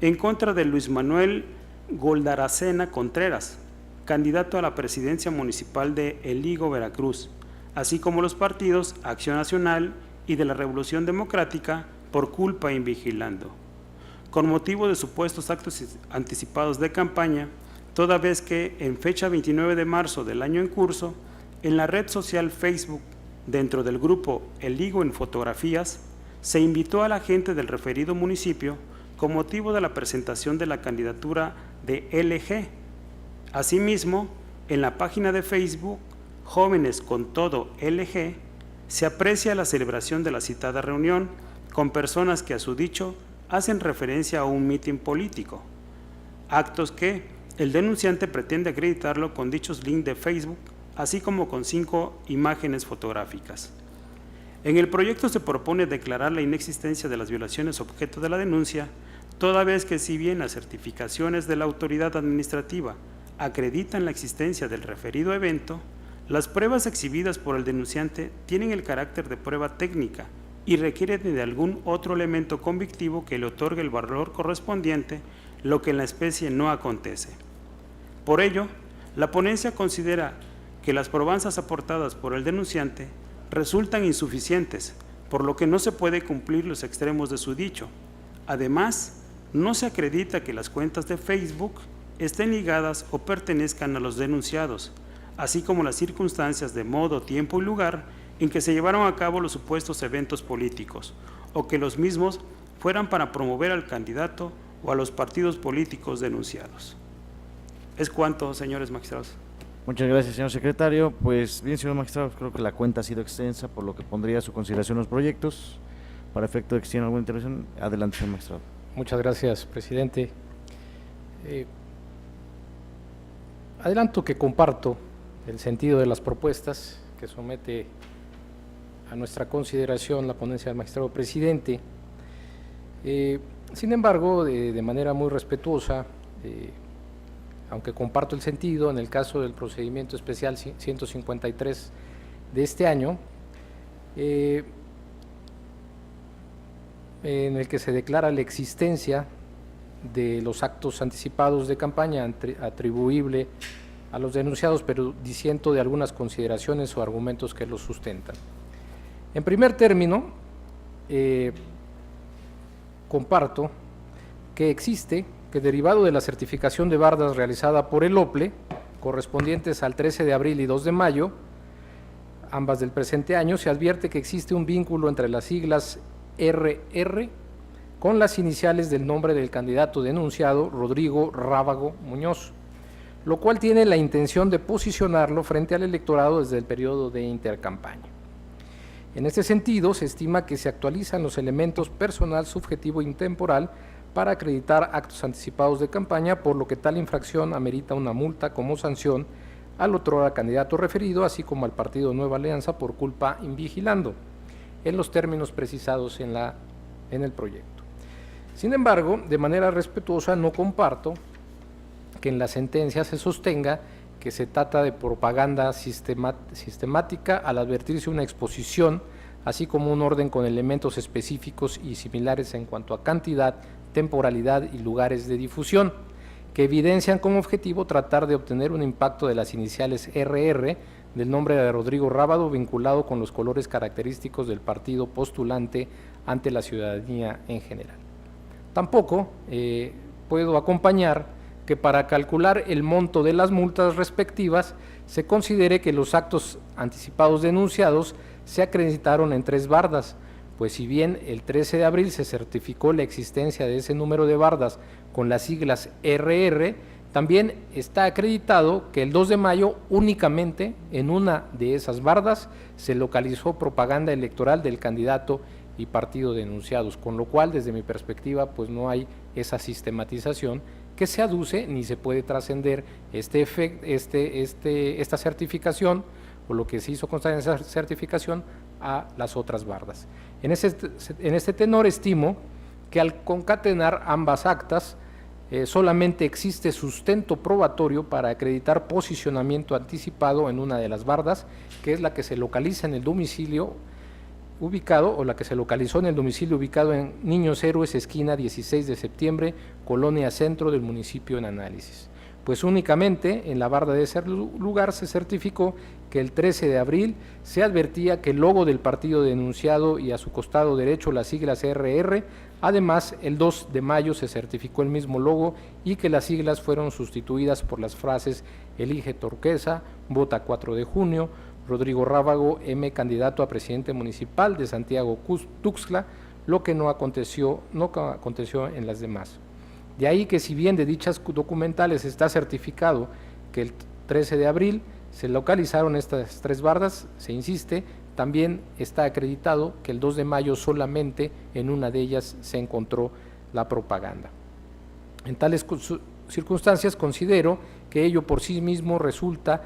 en contra de Luis Manuel Goldaracena Contreras, candidato a la presidencia municipal de El Higo, Veracruz, así como los partidos Acción Nacional y de la Revolución Democrática por culpa invigilando, con motivo de supuestos actos anticipados de campaña, toda vez que en fecha 29 de marzo del año en curso, en la red social Facebook, dentro del grupo El Higo en Fotografías, se invitó a la gente del referido municipio con motivo de la presentación de la candidatura de LG. Asimismo, en la página de Facebook Jóvenes con Todo LG, se aprecia la celebración de la citada reunión con personas que a su dicho hacen referencia a un mitin político, actos que el denunciante pretende acreditarlo con dichos links de Facebook, así como con 5 imágenes fotográficas. En el proyecto se propone declarar la inexistencia de las violaciones objeto de la denuncia, toda vez que si bien las certificaciones de la autoridad administrativa acreditan la existencia del referido evento, las pruebas exhibidas por el denunciante tienen el carácter de prueba técnica y requieren de algún otro elemento convictivo que le otorgue el valor correspondiente, lo que en la especie no acontece. Por ello, la ponencia considera que las probanzas aportadas por el denunciante resultan insuficientes, por lo que no se puede cumplir los extremos de su dicho. Además, no se acredita que las cuentas de Facebook estén ligadas o pertenezcan a los denunciados, así como las circunstancias de modo, tiempo y lugar en que se llevaron a cabo los supuestos eventos políticos, o que los mismos fueran para promover al candidato o a los partidos políticos denunciados. Es cuanto, señores magistrados. Muchas gracias, señor secretario. Pues bien, señor magistrado, creo que la cuenta ha sido extensa, por lo que pondría a su consideración los proyectos. Para efecto de que tiene alguna intervención, adelante, señor magistrado. Muchas gracias, presidente. Adelanto que comparto el sentido de las propuestas que somete a nuestra consideración la ponencia del magistrado presidente. Sin embargo, de manera muy respetuosa, aunque comparto el sentido, en el caso del procedimiento especial 153 de este año, en el que se declara la existencia de los actos anticipados de campaña atribuible a los denunciados, pero disiento de algunas consideraciones o argumentos que los sustentan. En primer término, comparto que derivado de la certificación de bardas realizada por el OPLE, correspondientes al 13 de abril y 2 de mayo, ambas del presente año, se advierte que existe un vínculo entre las siglas RR con las iniciales del nombre del candidato denunciado, Rodrigo Rábago Muñoz, lo cual tiene la intención de posicionarlo frente al electorado desde el periodo de intercampaña. En este sentido, se estima que se actualizan los elementos personal, subjetivo y temporal para acreditar actos anticipados de campaña, por lo que tal infracción amerita una multa como sanción al otrora candidato referido, así como al partido Nueva Alianza por culpa invigilando, en los términos precisados en el proyecto. Sin embargo, de manera respetuosa, no comparto que en la sentencia se sostenga que se trata de propaganda sistemática al advertirse una exposición, así como un orden con elementos específicos y similares en cuanto a cantidad, temporalidad y lugares de difusión, que evidencian como objetivo tratar de obtener un impacto de las iniciales RR del nombre de Rodrigo Rábago vinculado con los colores característicos del partido postulante ante la ciudadanía en general. Tampoco puedo acompañar que para calcular el monto de las multas respectivas se considere que los actos anticipados denunciados se acreditaron en 3 bardas, pues si bien el 13 de abril se certificó la existencia de ese número de bardas con las siglas RR, también está acreditado que el 2 de mayo únicamente en una de esas bardas se localizó propaganda electoral del candidato y partido denunciados, con lo cual desde mi perspectiva pues no hay esa sistematización que se aduce, ni se puede trascender esta certificación o lo que se hizo constar en esa certificación a las otras bardas. En este tenor estimo que al concatenar ambas actas solamente existe sustento probatorio para acreditar posicionamiento anticipado en una de las bardas, que es la que se localiza en el domicilio ubicado o la que se localizó en el domicilio ubicado en Niños Héroes, esquina 16 de septiembre, Colonia Centro del municipio en análisis. Pues únicamente en la barda de ese lugar se certificó que el 13 de abril se advertía que el logo del partido denunciado y a su costado derecho las siglas RR, además el 2 de mayo se certificó el mismo logo y que las siglas fueron sustituidas por las frases Elige Turquesa, vota 4 de junio, Rodrigo Rábago, M. candidato a presidente municipal de Santiago Tuxtla, lo que no aconteció en las demás. De ahí que si bien de dichas documentales está certificado que el 13 de abril se localizaron estas tres bardas, se insiste, también está acreditado que el 2 de mayo solamente en una de ellas se encontró la propaganda. En tales circunstancias considero que ello por sí mismo resulta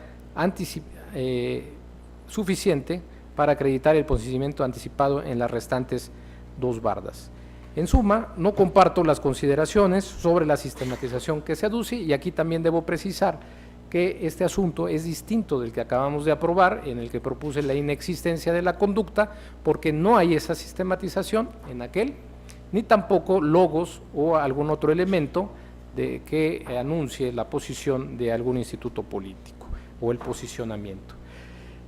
suficiente para acreditar el posicionamiento anticipado en las restantes dos bardas. En suma, no comparto las consideraciones sobre la sistematización que se aduce y aquí también debo precisar que este asunto es distinto del que acabamos de aprobar, en el que propuse la inexistencia de la conducta, porque no hay esa sistematización en aquel, ni tampoco logos o algún otro elemento que anuncie la posición de algún instituto político o el posicionamiento.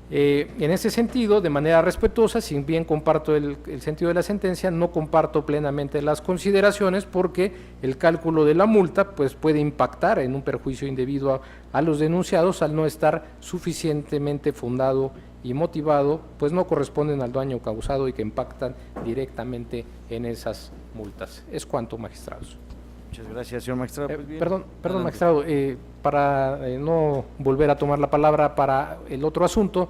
En ese sentido, de manera respetuosa, si bien comparto el sentido de la sentencia, no comparto plenamente las consideraciones porque el cálculo de la multa pues, puede impactar en un perjuicio indebido a los denunciados al no estar suficientemente fundado y motivado, pues no corresponden al daño causado y que impactan directamente en esas multas. Es cuanto, magistrados. Muchas gracias, señor magistrado. Pues bien, perdón, adelante. magistrado, para no volver a tomar la palabra para el otro asunto,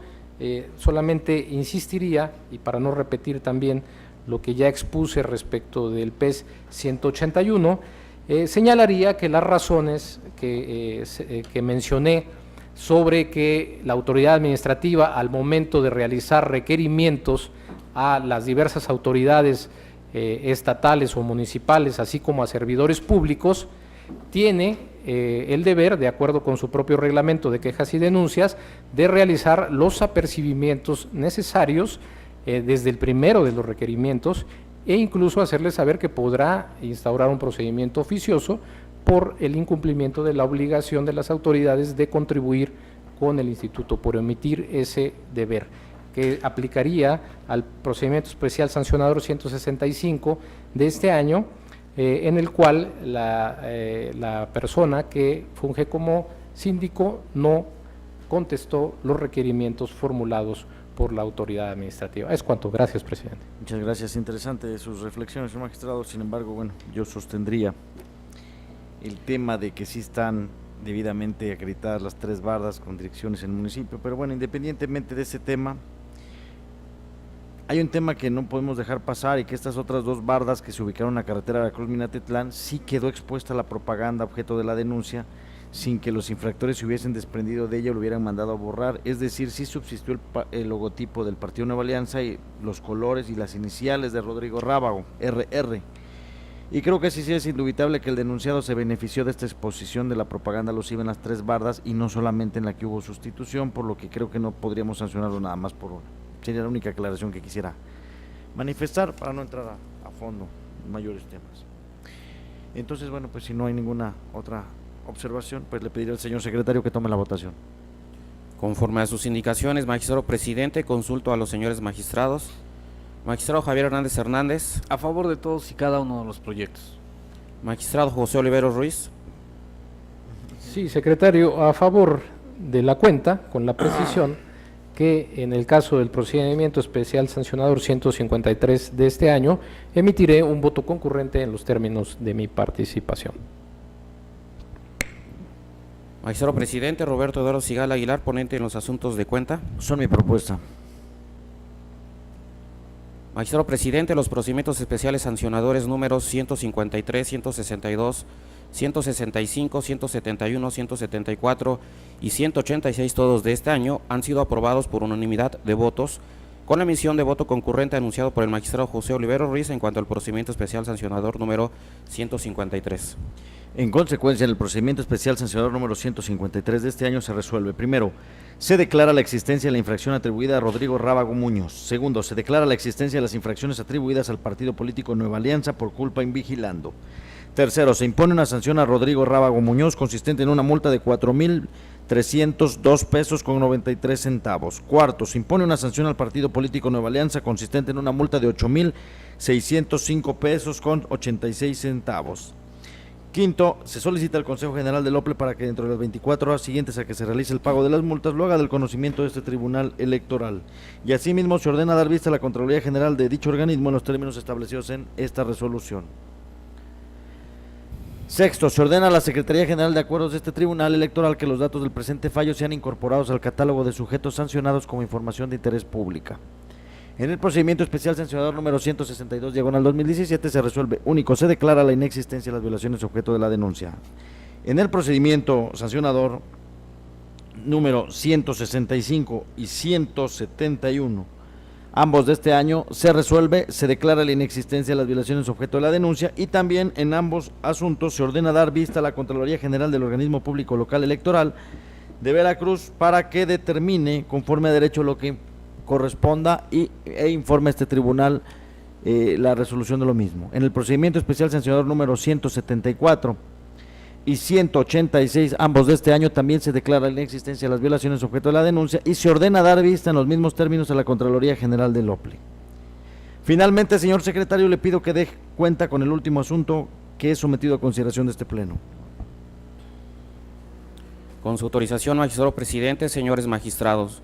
solamente insistiría, y para no repetir también lo que ya expuse respecto del PES 181, señalaría que las razones que mencioné sobre que la autoridad administrativa al momento de realizar requerimientos a las diversas autoridades estatales o municipales, así como a servidores públicos, tiene el deber, de acuerdo con su propio reglamento de quejas y denuncias, de realizar los apercibimientos necesarios desde el primero de los requerimientos e incluso hacerles saber que podrá instaurar un procedimiento oficioso por el incumplimiento de la obligación de las autoridades de contribuir con el instituto, por omitir ese deber, que aplicaría al procedimiento especial sancionador 165 de este año, en el cual la persona que funge como síndico no contestó los requerimientos formulados por la autoridad administrativa. Es cuanto. Gracias, presidente. Muchas gracias. Interesante sus reflexiones, señor magistrado. Sin embargo, bueno, yo sostendría el tema de que sí están debidamente acreditadas las tres bardas con direcciones en el municipio, pero bueno, independientemente de ese tema, hay un tema que no podemos dejar pasar y que estas otras dos bardas que se ubicaron en la carretera Veracruz-Minatitlán sí quedó expuesta la propaganda objeto de la denuncia sin que los infractores se hubiesen desprendido de ella o lo hubieran mandado a borrar, es decir, sí subsistió el logotipo del Partido Nueva Alianza y los colores y las iniciales de Rodrigo Rábago, RR. Y creo que sí es indubitable que el denunciado se benefició de esta exposición de la propaganda alusiva en las tres bardas y no solamente en la que hubo sustitución, por lo que creo que no podríamos sancionarlo nada más por una. Sería la única aclaración que quisiera manifestar para no entrar a fondo en mayores temas. Entonces, bueno, pues si no hay ninguna otra observación, pues le pediré al señor secretario que tome la votación. Conforme a sus indicaciones, magistrado presidente, consulto a los señores magistrados. Magistrado Javier Hernández Hernández. A favor de todos y cada uno de los proyectos. Magistrado José Olivero Ruiz. Sí, secretario, a favor de la cuenta, con la precisión que en el caso del procedimiento especial sancionador 153 de este año, emitiré un voto concurrente en los términos de mi participación. Magistrado presidente Roberto Eduardo Sigala Aguilar, ponente en los asuntos de cuenta. Son mi propuesta. Magistrado presidente, los procedimientos especiales sancionadores números 153, 162, 165, 171, 174 y 186, todos de este año, han sido aprobados por unanimidad de votos, con la emisión de voto concurrente anunciado por el magistrado José Olivero Ruiz en cuanto al procedimiento especial sancionador número 153. En consecuencia, en el procedimiento especial sancionador número 153 de este año se resuelve: primero, se declara la existencia de la infracción atribuida a Rodrigo Rábago Muñoz. Segundo, se declara la existencia de las infracciones atribuidas al partido político Nueva Alianza por culpa invigilando. Tercero, se impone una sanción a Rodrigo Rábago Muñoz consistente en una multa de 4,302 pesos con 93 centavos. Cuarto, se impone una sanción al partido político Nueva Alianza consistente en una multa de 8,605 pesos con 86 centavos. Quinto, se solicita al Consejo General del OPLE para que dentro de las 24 horas siguientes a que se realice el pago de las multas lo haga del conocimiento de este Tribunal Electoral. Y asimismo se ordena dar vista a la Contraloría General de dicho organismo en los términos establecidos en esta resolución. Sexto, se ordena a la Secretaría General de Acuerdos de este Tribunal Electoral que los datos del presente fallo sean incorporados al catálogo de sujetos sancionados como información de interés pública. En el procedimiento especial sancionador número 162/2017 se resuelve: único, se declara la inexistencia de las violaciones objeto de la denuncia. En el procedimiento sancionador número 165 y 171, ambos de este año, se resuelve, se declara la inexistencia de las violaciones objeto de la denuncia, y también en ambos asuntos se ordena dar vista a la Contraloría General del Organismo Público Local Electoral de Veracruz para que determine conforme a derecho lo que corresponda e informe a este tribunal la resolución de lo mismo. En el procedimiento especial sancionador número 174 y 186, ambos de este año, también se declara la inexistencia de las violaciones objeto de la denuncia y se ordena dar vista en los mismos términos a la Contraloría General del OPLE. Finalmente, señor secretario, le pido que dé cuenta con el último asunto que es sometido a consideración de este Pleno. Con su autorización, magistrado presidente, señores magistrados,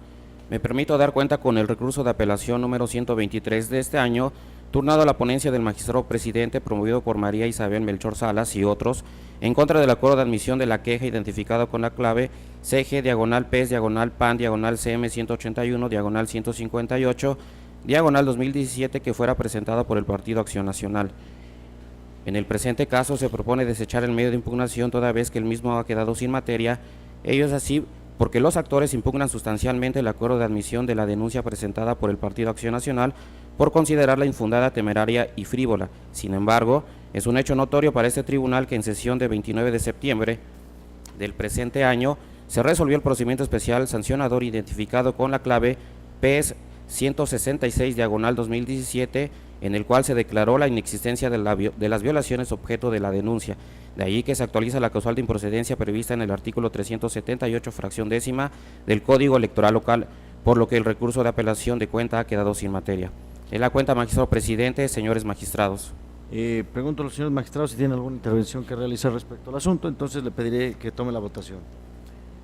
me permito dar cuenta con el recurso de apelación número 123 de este año, turnado a la ponencia del magistrado presidente, promovido por María Isabel Melchor Salas y otros, en contra del acuerdo de admisión de la queja identificada con la clave CG/PES/PAN/CM181/158/2017 que fuera presentada por el Partido Acción Nacional. En el presente caso se propone desechar el medio de impugnación toda vez que el mismo ha quedado sin materia, ello es así porque los actores impugnan sustancialmente el acuerdo de admisión de la denuncia presentada por el Partido Acción Nacional por considerarla infundada, temeraria y frívola. Sin embargo, es un hecho notorio para este tribunal que en sesión de 29 de septiembre del presente año se resolvió el procedimiento especial sancionador identificado con la clave PES 166/2017, en el cual se declaró la inexistencia de las violaciones objeto de la denuncia. De ahí que se actualiza la causal de improcedencia prevista en el artículo 378, fracción décima del Código Electoral Local, por lo que el recurso de apelación de cuenta ha quedado sin materia. En la cuenta, magistrado presidente, señores magistrados. Pregunto a los señores magistrados si tienen alguna intervención que realizar respecto al asunto, entonces le pediré que tome la votación.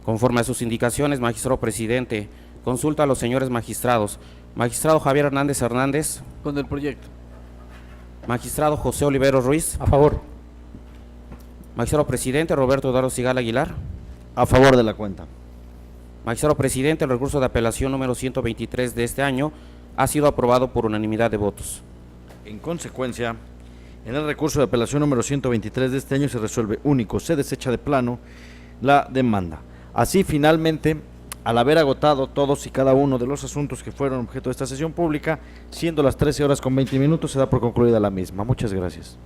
Conforme a sus indicaciones, magistrado presidente, consulta a los señores magistrados. Magistrado Javier Hernández Hernández. Con el proyecto. Magistrado José Olivero Ruiz. A favor. Magistrado presidente Roberto Eduardo Sigal Aguilar. A favor de la cuenta. Magistrado presidente, el recurso de apelación número 123 de este año ha sido aprobado por unanimidad de votos. En consecuencia, en el recurso de apelación número 123 de este año se resuelve: único, se desecha de plano la demanda. Así, finalmente, al haber agotado todos y cada uno de los asuntos que fueron objeto de esta sesión pública, siendo las 13 horas con 20 minutos, se da por concluida la misma. Muchas gracias.